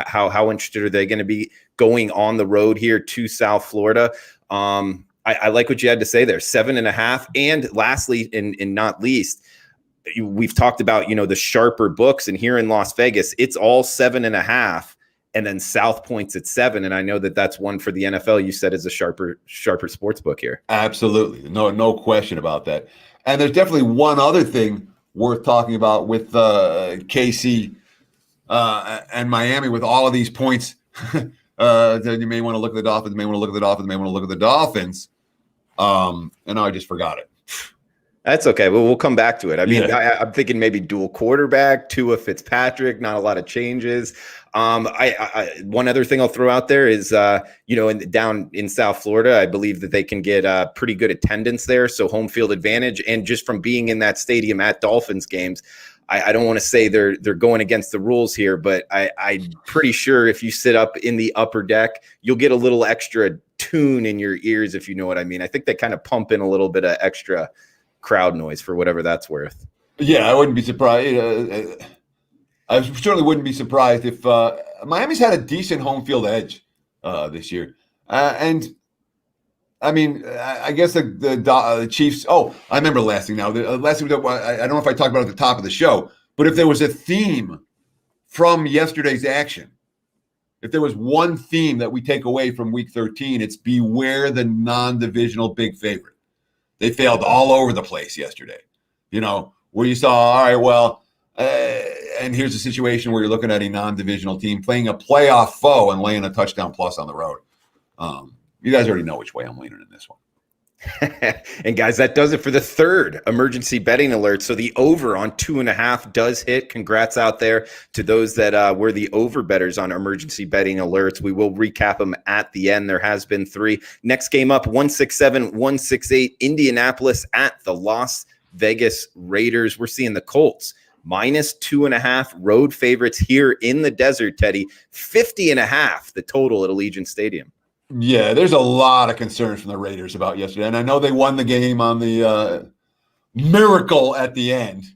A: How interested are they going to be going on the road here to South Florida? I like what you had to say there. 7.5. And lastly, and not least, we've talked about, the sharper books, and here in Las Vegas, it's all 7.5, and then South Point's at 7. And I know that that's one for the NFL. You said is a sharper sports book here.
B: Absolutely. No question about that. And there's definitely one other thing worth talking about with KC and Miami with all of these points. Then you may want to look at the Dolphins, may want to look at the Dolphins, may want to look at the Dolphins. And now I just forgot it.
A: That's okay. Well, we'll come back to it. I mean, yeah. I'm thinking maybe dual quarterback, Tua Fitzpatrick, not a lot of changes. One other thing I'll throw out there is, down in South Florida, I believe that they can get pretty good attendance there. So home field advantage. And just from being in that stadium at Dolphins games, I don't want to say they're going against the rules here, but I'm pretty sure if you sit up in the upper deck, you'll get a little extra tune in your ears, if you know what I mean. I think they kind of pump in a little bit of extra crowd noise for whatever that's worth.
B: Yeah, I wouldn't be surprised. I certainly wouldn't be surprised if Miami's had a decent home field edge this year. And I mean, I guess the Chiefs. Oh, I remember last thing now. The last thing, I don't know if I talked about it at the top of the show, but if there was a theme from yesterday's action, if there was one theme that we take away from Week 13, it's beware the non-divisional big favorite. They failed all over the place yesterday, where you saw, all right, well, and here's a situation where you're looking at a non-divisional team playing a playoff foe and laying a touchdown plus on the road. You guys already know which way I'm leaning in this one.
A: And guys, that does it for the third emergency betting alert. So the over on 2.5 does hit. Congrats out there to those that were the over bettors on emergency betting alerts. We will recap them at the end. There has been 3. Next game up, 167, 168, Indianapolis at the Las Vegas Raiders. We're seeing the Colts -2.5 road favorites here in the desert, Teddy. 50.5 the total at Allegiant Stadium.
B: Yeah, there's a lot of concerns from the Raiders about yesterday. And I know they won the game on the miracle at the end.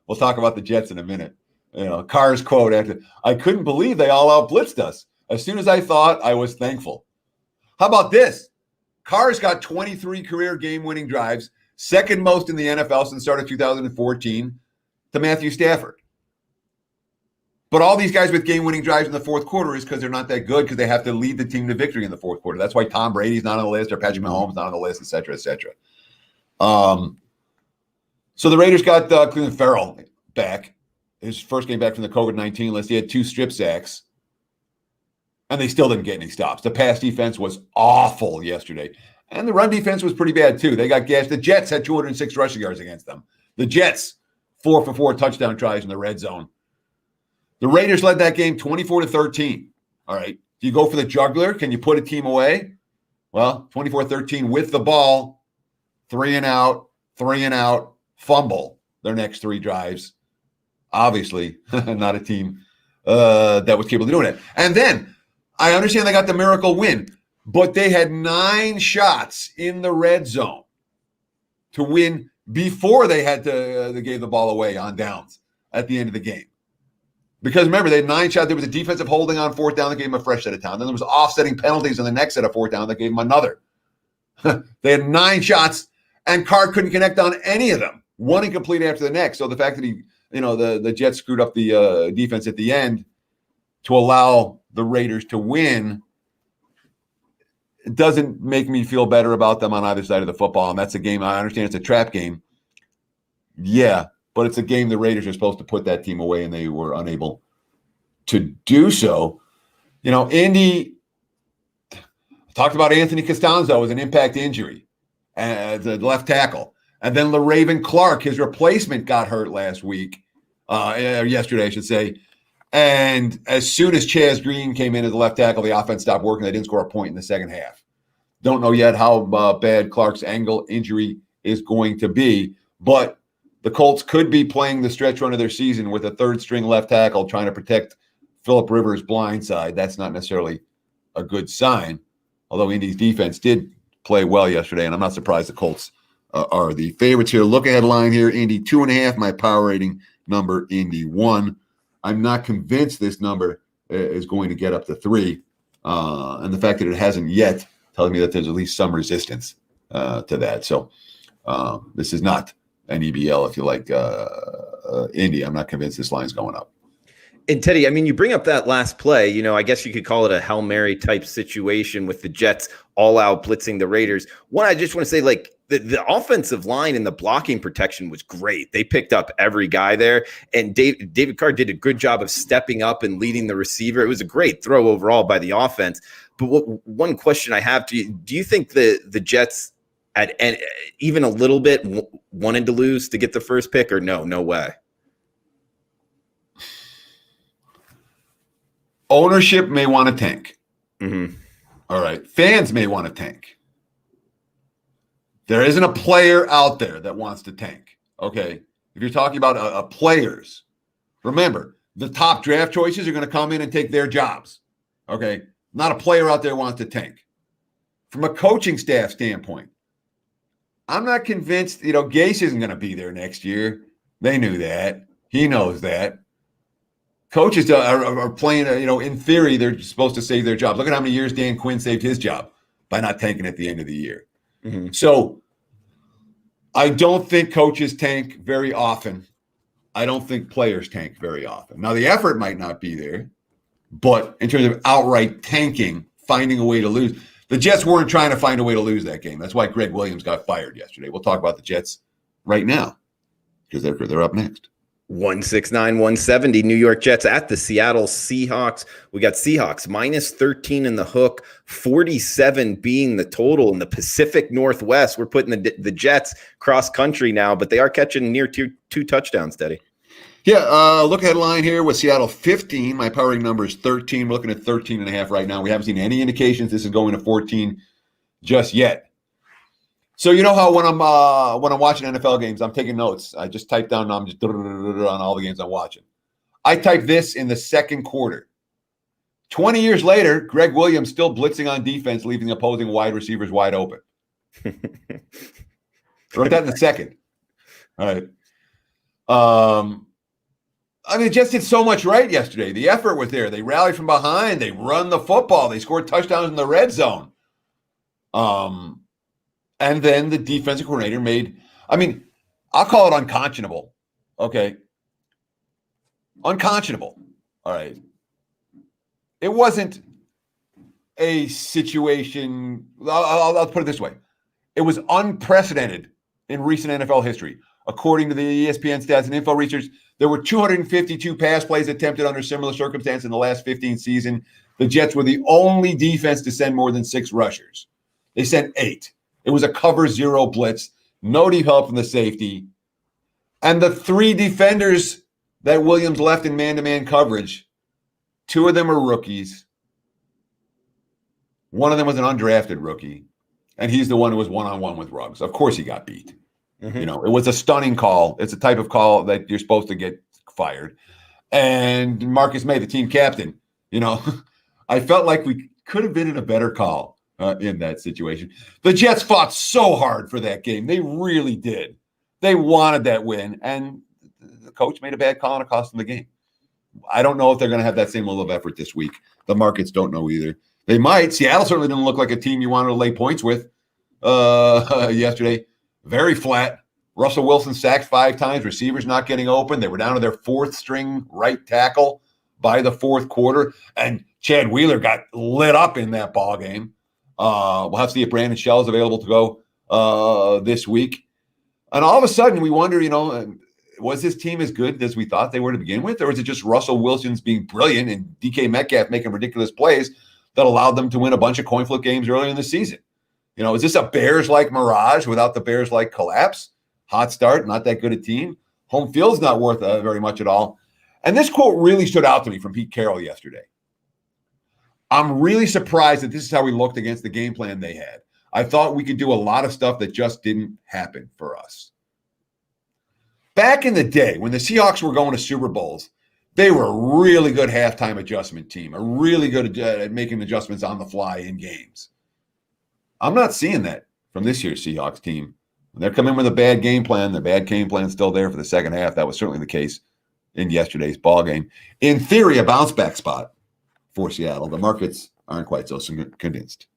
B: We'll talk about the Jets in a minute. Carr's quote after, I couldn't believe they all out blitzed us. As soon as I thought, I was thankful. How about this? Carr's got 23 career game-winning drives, second most in the NFL since the start of 2014 to Matthew Stafford. But all these guys with game-winning drives in the fourth quarter is because they're not that good, because they have to lead the team to victory in the fourth quarter. That's why Tom Brady's not on the list, or Patrick Mahomes not on the list, et cetera, et cetera. So the Raiders got Cleveland Farrell back. His first game back from the COVID-19 list. He had 2 strip sacks, and they still didn't get any stops. The pass defense was awful yesterday, and the run defense was pretty bad too. They got gashed. The Jets had 206 rushing yards against them. The Jets, 4 for 4 touchdown tries in the red zone. The Raiders led that game 24-13. All right. Do you go for the jugular? Can you put a team away? Well, 24-13 with the ball, 3 and out, fumble their next 3 drives. Obviously, not a team that was capable of doing it. And then I understand they got the miracle win, but they had 9 shots in the red zone to win before they had to they gave the ball away on downs at the end of the game. Because remember, they had 9 shots. There was a defensive holding on 4th down that gave them a fresh set of time. Then there was offsetting penalties on the next set of 4th down that gave them another. They had 9 shots, and Carr couldn't connect on any of them. One incomplete after the next. So the fact that the Jets screwed up the defense at the end to allow the Raiders to win, it doesn't make me feel better about them on either side of the football. And that's a game. I understand it's a trap game. Yeah. But it's a game the Raiders are supposed to put that team away, and they were unable to do so. Indy talked about Anthony Costanzo as an impact injury as a left tackle. And then LaRaven Clark, his replacement, got hurt yesterday, I should say. And as soon as Chaz Green came in as a left tackle, the offense stopped working. They didn't score a point in the second half. Don't know yet how bad Clark's ankle injury is going to be, but the Colts could be playing the stretch run of their season with a 3rd-string left tackle trying to protect Phillip Rivers blindside, that's not necessarily a good sign. Although Indy's defense did play well yesterday, and I'm not surprised the Colts are the favorites here. Look ahead line here, Indy 2.5. My power rating number, Indy 1. I'm not convinced this number is going to get up to 3. And the fact that it hasn't yet tells me that there's at least some resistance to that. So this is not an EBL, if you like, Indy. I'm not convinced this line's going up.
A: And Teddy, I mean, you bring up that last play, I guess you could call it a Hail Mary type situation with the Jets all out blitzing the Raiders. One, I just want to say, like, the offensive line and the blocking protection was great. They picked up every guy there, and David Carr did a good job of stepping up and leading the receiver. It was a great throw overall by the offense. But one question I have to you, do you think the Jets at even a little bit wanted to lose to get the first pick, or no way?
B: Ownership may want to tank.
A: Mm-hmm.
B: All right. Fans may want to tank. There isn't a player out there that wants to tank. Okay. If you're talking about players, remember, the top draft choices are going to come in and take their jobs. Okay. Not a player out there wants to tank. From a coaching staff standpoint, I'm not convinced, Gase isn't going to be there next year. They knew that. He knows that. Coaches are playing, in theory, they're supposed to save their jobs. Look at how many years Dan Quinn saved his job by not tanking at the end of the year. Mm-hmm. So I don't think coaches tank very often. I don't think players tank very often. Now, the effort might not be there, but in terms of outright tanking, finding a way to lose, the Jets weren't trying to find a way to lose that game. That's why Greg Williams got fired yesterday. We'll talk about the Jets right now because they're up next.
A: 169-170 New York Jets at the Seattle Seahawks. We got Seahawks minus 13 in the hook, 47 being the total in the Pacific Northwest. We're putting the Jets cross country now, but they are catching near two touchdowns, Teddy.
B: Yeah, look at line here with Seattle 15. My powering number is 13. We're looking at 13.5 right now. We haven't seen any indications this is going to 14 just yet. So you know how when I'm watching NFL games, I'm taking notes. I just type down numbers on all the games I'm watching. I type this in the second quarter. 20 years later, Greg Williams still blitzing on defense, leaving opposing wide receivers wide open. Wrote that in the second. All right. It just did so much right yesterday. The effort was there. They rallied from behind. They run the football. They scored touchdowns in the red zone. And then the defensive coordinator I'll call it unconscionable. Okay. Unconscionable. All right. It wasn't a situation. I'll put it this way. It was unprecedented in recent NFL history. According to the ESPN stats and info research, there were 252 pass plays attempted under similar circumstances in the last 15 seasons. The Jets were the only defense to send more than 6 rushers. They sent 8. It was a cover 0 blitz, no deep help from the safety. And the 3 defenders that Williams left in man-to-man coverage, 2 of them are rookies. One of them was an undrafted rookie, and he's the one who was one-on-one with Ruggs. Of course he got beat. Mm-hmm. It was a stunning call. It's a type of call that you're supposed to get fired. And Marcus May, the team captain, I felt like we could have been in a better call. In that situation. The Jets fought so hard for that game. They really did. They wanted that win, and the coach made a bad call and it cost them the game. I don't know if they're going to have that same level of effort this week. The markets don't know either. They might. Seattle certainly didn't look like a team you wanted to lay points with yesterday. Very flat. Russell Wilson sacked 5 times. Receivers not getting open. They were down to their 4th string right tackle by the 4th quarter, and Chad Wheeler got lit up in that ball game. We'll have to see if Brandon Shell is available to go this week. And all of a sudden, we wonder, was this team as good as we thought they were to begin with? Or is it just Russell Wilson's being brilliant and DK Metcalf making ridiculous plays that allowed them to win a bunch of coin flip games earlier in the season? Is this a Bears-like mirage without the Bears-like collapse? Hot start, not that good a team. Home field's not worth very much at all. And this quote really stood out to me from Pete Carroll yesterday. I'm really surprised that this is how we looked against the game plan they had. I thought we could do a lot of stuff that just didn't happen for us. Back in the day, when the Seahawks were going to Super Bowls, They were a really good halftime adjustment team, a really good at making adjustments on the fly in games. I'm not seeing that from this year's Seahawks team. When they're coming with a bad game plan, the bad game plan is still there for the second half. That was certainly the case in yesterday's ball game. In theory, a bounce back spot for Seattle. The markets aren't quite so convinced.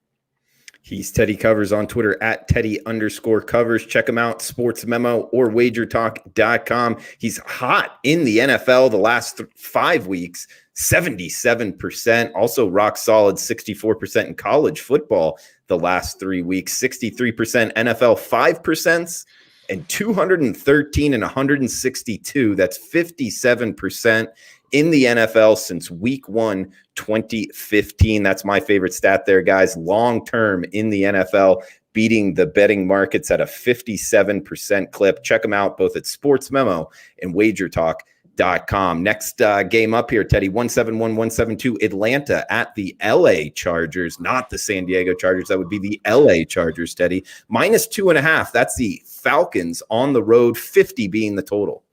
A: He's Teddy Covers on Twitter at Teddy_covers. Check him out, Sports Memo or WagerTalk.com. He's hot in the NFL the last 5 weeks, 77%. Also rock solid 64% in college football the last 3 weeks, 63% NFL 5%, and 213 and 162. That's 57% in the NFL since week 1, 2015. That's my favorite stat there, guys. Long term in the NFL, beating the betting markets at a 57% clip. Check them out both at Sports Memo and WagerTalk.com. Next game up here, Teddy, 171-172, Atlanta at the LA Chargers, not the San Diego Chargers. That would be the LA Chargers, Teddy. -2.5. That's the Falcons on the road, 50 being the total.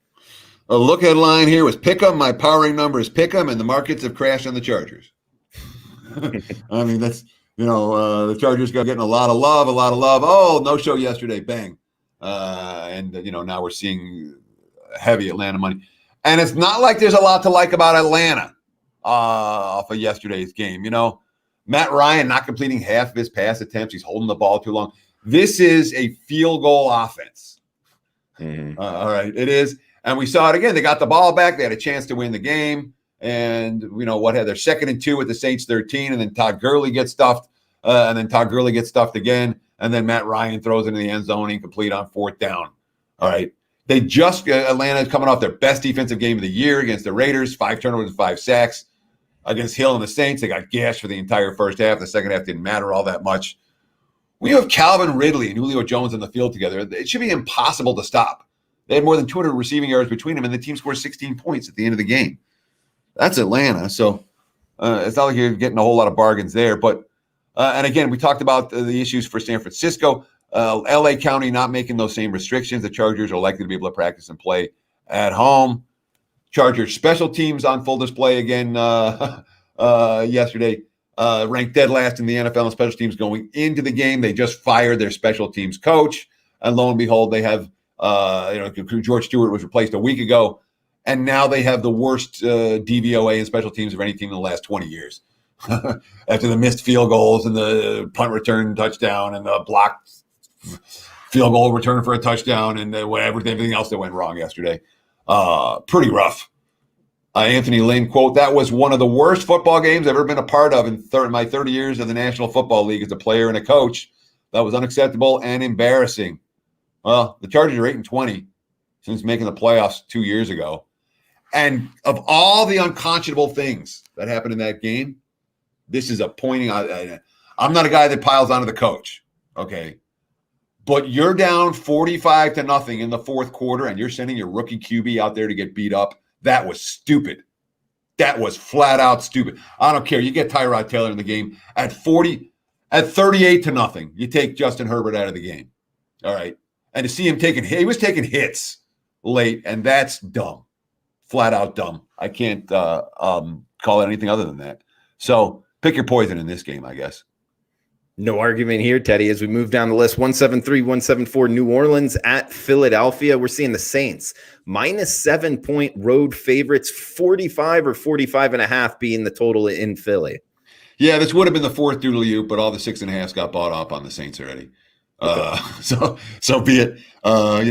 B: A look at line here was Pick'em. My powering number is Pick'em, and the markets have crashed on the Chargers. I mean, that's, the Chargers got getting a lot of love. Oh, no show yesterday, bang. And now we're seeing heavy Atlanta money. And it's not like there's a lot to like about Atlanta off of yesterday's game. Matt Ryan not completing half of his pass attempts. He's holding the ball too long. This is a field goal offense.
A: Mm-hmm.
B: All right, it is. And we saw it again. They got the ball back. They had a chance to win the game. And, had their 2nd and 2 with the Saints 13. And then Todd Gurley gets stuffed. Again. And then Matt Ryan throws into the end zone incomplete on 4th down. All right. They just, Atlanta is coming off their best defensive game of the year against the Raiders, 5 turnovers and 5 sacks. Against Hill and the Saints, they got gashed for the entire first half. The second half didn't matter all that much. When you have Calvin Ridley and Julio Jones in the field together, it should be impossible to stop. They had more than 200 receiving yards between them, and the team scored 16 points at the end of the game. That's Atlanta. So it's not like you're getting a whole lot of bargains there. But, and again, we talked about the issues for San Francisco. LA County not making those same restrictions. The Chargers are likely to be able to practice and play at home. Chargers special teams on full display again yesterday. Ranked dead last in the NFL in special teams going into the game. They just fired their special teams coach. And lo and behold, they have George Stewart was replaced a week ago, and now they have the worst DVOA in special teams of any team in the last 20 years. After the missed field goals and the punt return touchdown and the blocked field goal return for a touchdown and everything else that went wrong yesterday. Pretty rough. Anthony Lynn, quote, "That was one of the worst football games I've ever been a part of in my 30 years of the National Football League as a player and a coach. That was unacceptable and embarrassing." Well, the Chargers are 8-20 since making the playoffs 2 years ago. And of all the unconscionable things that happened in that game, this is a pointing. I'm not a guy that piles onto the coach, okay? But you're down 45-0 in the fourth quarter, and you're sending your rookie QB out there to get beat up. That was stupid. That was flat out stupid. I don't care. You get Tyrod Taylor in the game at 38-0. You take Justin Herbert out of the game. All right. And to see him he was taking hits late, and that's dumb. Flat out dumb. I can't call it anything other than that. So pick your poison in this game, I guess.
A: No argument here, Teddy. As we move down the list, 173-174 New Orleans at Philadelphia. We're seeing the Saints -7-point road favorites, 45 or 45.5 being the total in Philly.
B: Yeah, this would have been the fourth doodle-you, but all the 6.5s got bought up on the Saints already. So be it. Every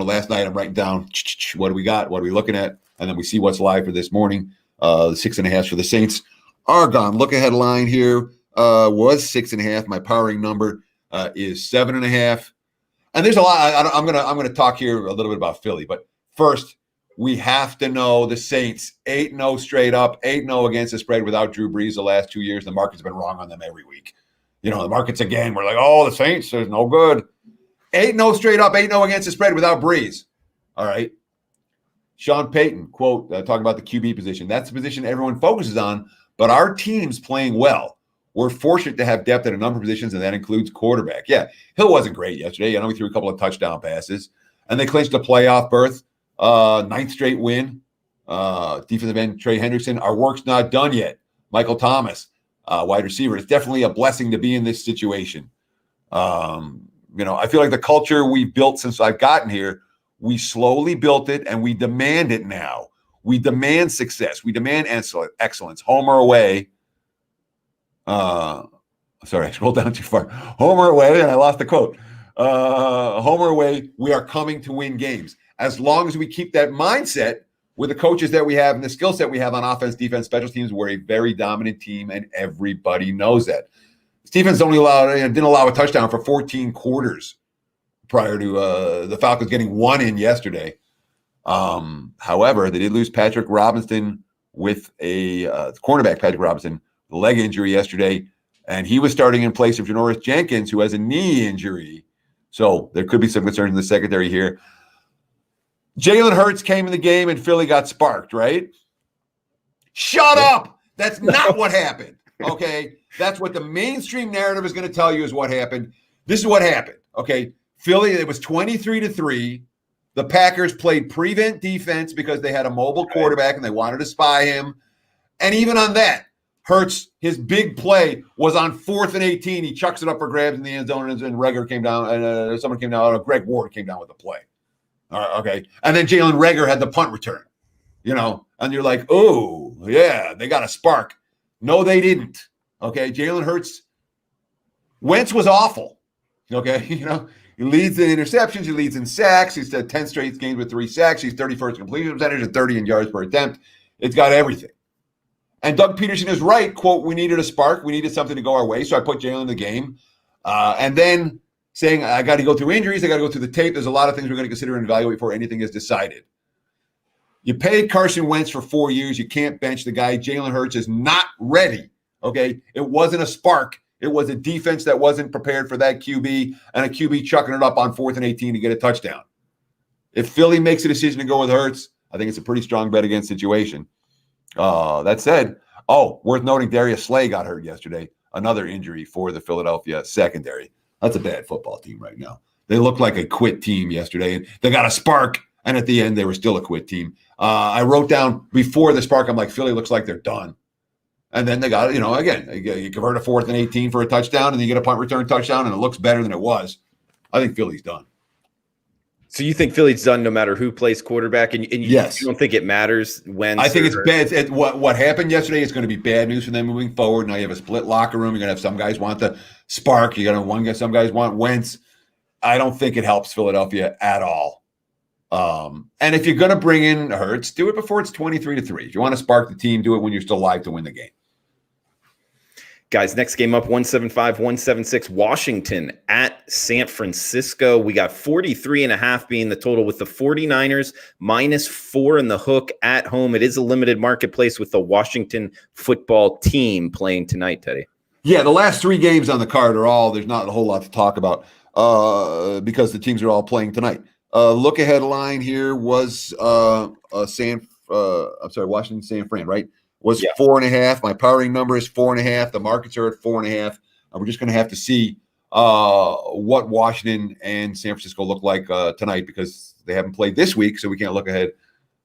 B: last night I'm writing down what do we got, what are we looking at, and then we see what's live for this morning. The 6.5s for the Saints are gone. Look ahead line here was 6.5. My powering number is 7.5. And there's a lot. I'm gonna talk here a little bit about Philly, but first we have to know the Saints 8-0 straight up, 8-0 against the spread without Drew Brees the last 2 years. The market's been wrong on them every week. The markets again, we're like, oh, the Saints, there's no good. 8-0 straight up, 8-0 against the spread without Breeze. All right. Sean Payton, quote, talking about the QB position. That's the position everyone focuses on, but our team's playing well. We're fortunate to have depth at a number of positions, and that includes quarterback. Yeah, Hill wasn't great yesterday. I know he threw a couple of touchdown passes, and they clinched a playoff berth, 9th straight win. Defensive end Trey Hendrickson. Our work's not done yet. Michael Thomas, wide receiver. It's definitely a blessing to be in this situation. I feel like the culture we've built since I've gotten here, we slowly built it and we demand it now. We demand success. We demand excellence. Home or away. Sorry, I scrolled down too far. Home or away, and I lost the quote. Home or away, we are coming to win games. As long as we keep that mindset with the coaches that we have and the skill set we have on offense, defense, special teams, we're a very dominant team, and everybody knows that. This defense didn't allow a touchdown for 14 quarters prior to the Falcons getting one in yesterday. However, they did lose Patrick Robinson with a cornerback, Patrick Robinson, leg injury yesterday, and he was starting in place of Janoris Jenkins, who has a knee injury. So there could be some concerns in the secondary here. Jalen Hurts came in the game and Philly got sparked, right? Shut up! That's not what happened, okay? That's what the mainstream narrative is going to tell you is what happened. This is what happened, okay? Philly, it was 23-3. The Packers played prevent defense because they had a mobile quarterback and they wanted to spy him. And even on that, Hurts, his big play was on 4th and 18. He chucks it up for grabs in the end zone, and Reagor came down, and someone came down. Greg Ward came down with the play. Okay. And then Jalen Reagor had the punt return, and you're like, oh, yeah, they got a spark. No, they didn't. Okay. Jalen Hurts, Wentz was awful. Okay. He leads in interceptions. He leads in sacks. He's had 10 straight games with 3 sacks. He's 31st completion percentage and 30 in yards per attempt. It's got everything. And Doug Peterson is right. Quote, we needed a spark. We needed something to go our way. So I put Jalen in the game. And then saying, I got to go through injuries. I got to go through the tape. There's a lot of things we're going to consider and evaluate before anything is decided. You paid Carson Wentz for 4 years. You can't bench the guy. Jalen Hurts is not ready. Okay. It wasn't a spark. It was a defense that wasn't prepared for that QB and a QB chucking it up on 4th and 18 to get a touchdown. If Philly makes a decision to go with Hurts, I think it's a pretty strong bet against situation. That said, worth noting, Darius Slay got hurt yesterday. Another injury for the Philadelphia secondary. That's a bad football team right now. They looked like a quit team yesterday, and they got a spark, and at the end, they were still a quit team. I wrote down before the spark, I'm like, Philly looks like they're done. And then they got, again, you convert a 4th and 18 for a touchdown, and you get a punt return touchdown, and it looks better than it was. I think Philly's done.
A: So you think Philly's done no matter who plays quarterback, and
B: yes.
A: You don't think it matters when?
B: I think it's bad. What happened yesterday is going to be bad news for them moving forward. Now you have a split locker room. You're going to have some guys want the spark. You're going to have some guys want Wentz. I don't think it helps Philadelphia at all. And if you're going to bring in Hurts, do it before it's 23-3. If you want to spark the team, do it when you're still alive to win the game.
A: Guys, next game up, 175-176, Washington at San Francisco. We got 43.5 being the total with the 49ers, -4 in the hook at home. It is a limited marketplace with the Washington football team playing tonight, Teddy.
B: Yeah, the last 3 games on the card there's not a whole lot to talk about because the teams are all playing tonight. Look ahead line here was Washington, San Fran, right? Was 4.5. My powering number is 4.5. The markets are at 4.5. And we're just going to have to see what Washington and San Francisco look like tonight because they haven't played this week, so we can't look ahead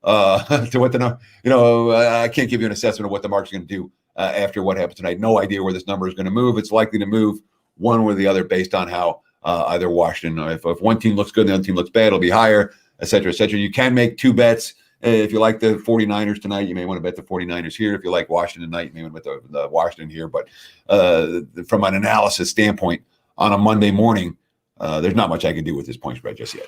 B: to what I can't give you an assessment of what the market's going to do after what happens tonight. No idea where this number is going to move. It's likely to move one way or the other based on how either Washington, if one team looks good and the other team looks bad, it'll be higher, et cetera, et cetera. You can make 2 bets. If you like the 49ers tonight, you may want to bet the 49ers here. If you like Washington tonight, you may want to bet the Washington here. But from an analysis standpoint, on a Monday morning, there's not much I can do with this point spread just yet.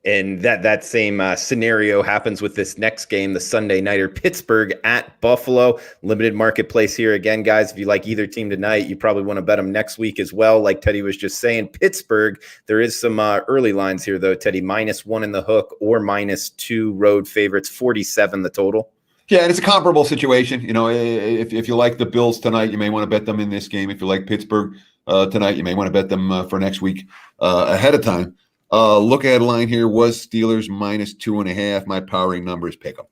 A: And that same scenario happens with this next game, the Sunday nighter, Pittsburgh at Buffalo. Limited marketplace here again, guys. If you like either team tonight, you probably want to bet them next week as well. Like Teddy was just saying, Pittsburgh, there is some early lines here, though, Teddy. -1 in the hook or -2 road favorites, 47 the total.
B: Yeah, and it's a comparable situation. If you like the Bills tonight, you may want to bet them in this game. If you like Pittsburgh tonight, you may want to bet them for next week ahead of time. Look at line here was Steelers -2.5. My powering number is pick 'em.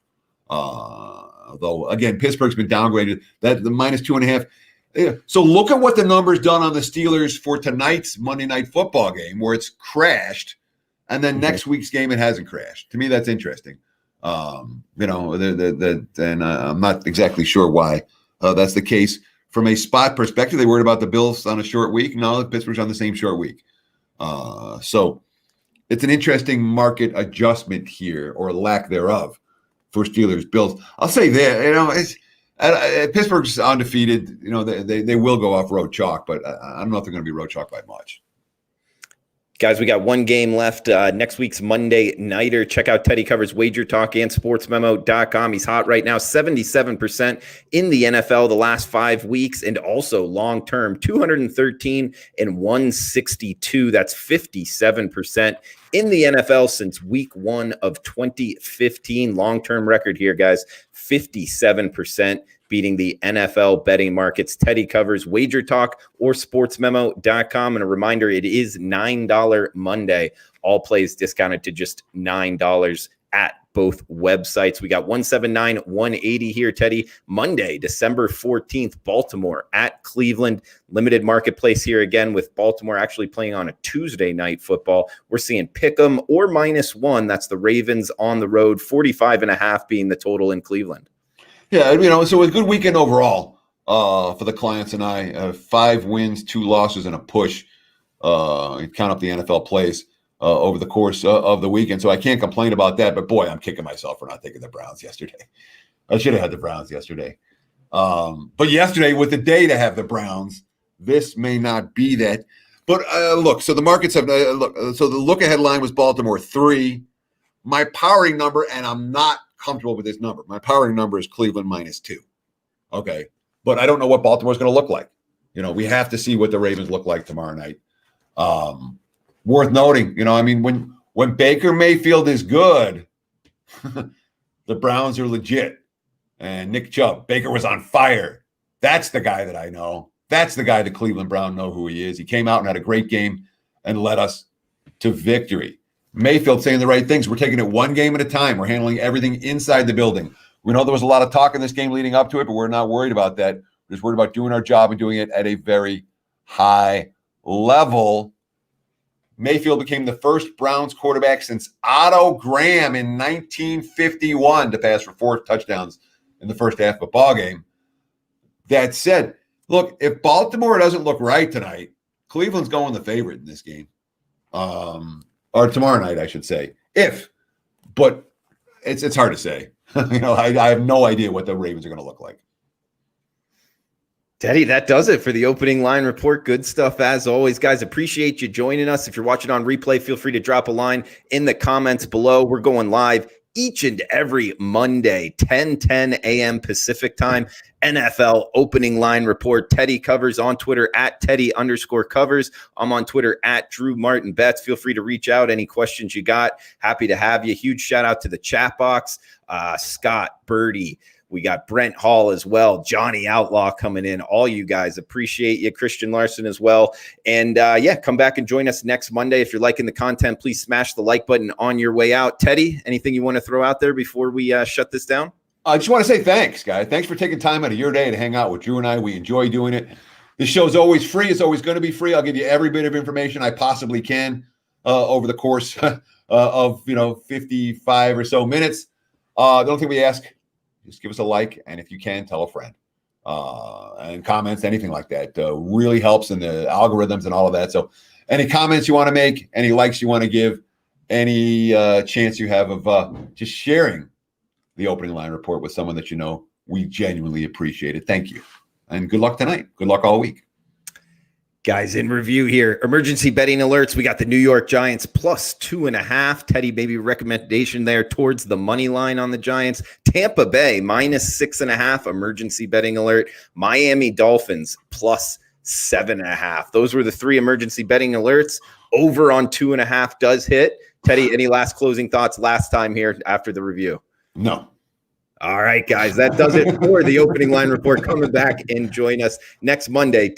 B: Though again, Pittsburgh's been downgraded. That the -2.5. Yeah. So look at what the number's done on the Steelers for tonight's Monday Night Football game, where it's crashed, and then next week's game it hasn't crashed. To me, that's interesting. And I'm not exactly sure why that's the case. From a spot perspective, they worried about the Bills on a short week. No, Pittsburgh's on the same short week. So it's an interesting market adjustment here, or lack thereof, for Steelers Bills. I'll say that, Pittsburgh's undefeated. They will go off road chalk, but I don't know if they're going to be road chalk by much.
A: Guys, we got one game left. Next week's Monday Nighter. Check out Teddy Covers WagerTalk and SportsMemo.com. He's hot right now, 77% in the NFL the last 5 weeks, and also long-term, 213 and 162. That's 57% in the NFL since week 1 of 2015. Long-term record here, guys, 57%. Beating the NFL betting markets. Teddy Covers WagerTalk or SportsMemo.com. And a reminder, it is $9 Monday. All plays discounted to just $9 at both websites. We got 179, 180 here, Teddy. Monday, December 14th, Baltimore at Cleveland. Limited marketplace here again, with Baltimore actually playing on a Tuesday night football. We're seeing pick'em or -1. That's the Ravens on the road, 45.5 being the total in Cleveland.
B: Yeah, so a good weekend overall for the clients and I. 5 wins, 2 losses, and a push. Count up the NFL plays over the course of the weekend. So I can't complain about that. But, boy, I'm kicking myself for not taking the Browns yesterday. I should have had the Browns yesterday. But yesterday, with the day to have the Browns, this may not be that. But, look, so the markets have so the look-ahead line was Baltimore 3. My powering number, and I'm not comfortable with this number. My powering number is Cleveland -2. Okay. But I don't know what Baltimore's going to look like. We have to see what the Ravens look like tomorrow night. Worth noting, when Baker Mayfield is good, the Browns are legit. And Nick Chubb, Baker was on fire. That's the guy that I know. That's the guy the Cleveland Browns know who he is. He came out and had a great game and led us to victory. Mayfield saying the right things. We're taking it one game at a time. We're handling everything inside the building. We know there was a lot of talk in this game leading up to it, but we're not worried about that. We're just worried about doing our job and doing it at a very high level. Mayfield became the first Browns quarterback since Otto Graham in 1951 to pass for 4 touchdowns in the first half of a ball game. That said, look, if Baltimore doesn't look right tonight, Cleveland's going the favorite in this game. Or tomorrow night, I should say. But it's hard to say. I have no idea what the Ravens are going to look like.
A: Teddy, that does it for the opening line report. Good stuff as always, guys. Appreciate you joining us. If you're watching on replay, feel free to drop a line in the comments below. We're going live each and every Monday, 10 a.m. Pacific time. NFL opening line report. Teddy Covers on Twitter at Teddy_covers. I'm on Twitter at Drew Martin Betts. Feel free to reach out. Any questions you got, happy to have you. Huge shout out to the chat box. Scott, Birdie. We got Brent Hall as well. Johnny Outlaw coming in. All you guys, appreciate you. Christian Larson as well. And come back and join us next Monday. If you're liking the content, please smash the like button on your way out. Teddy, anything you want to throw out there before we shut this down?
B: I just want to say thanks, guys. Thanks for taking time out of your day to hang out with Drew and I. We enjoy doing it. This show's always free. It's always going to be free. I'll give you every bit of information I possibly can over the course of 55 or so minutes. The only thing we ask, just give us a like, and if you can, tell a friend. And comments, anything like that really helps in the algorithms and all of that. So any comments you want to make, any likes you want to give, any chance you have of just sharing the opening line report with someone that you know, we genuinely appreciate it. Thank you. And good luck tonight. Good luck all week.
A: Guys, in review here, emergency betting alerts. We got the New York Giants +2.5. Teddy, maybe recommendation there towards the money line on the Giants. Tampa Bay -6.5. Emergency betting alert. Miami Dolphins +7.5. Those were the 3 emergency betting alerts. Over on 2.5 does hit. Teddy, any last closing thoughts last time here after the review?
B: No.
A: All right, guys, that does it for the opening line report. Coming back and join us next Monday.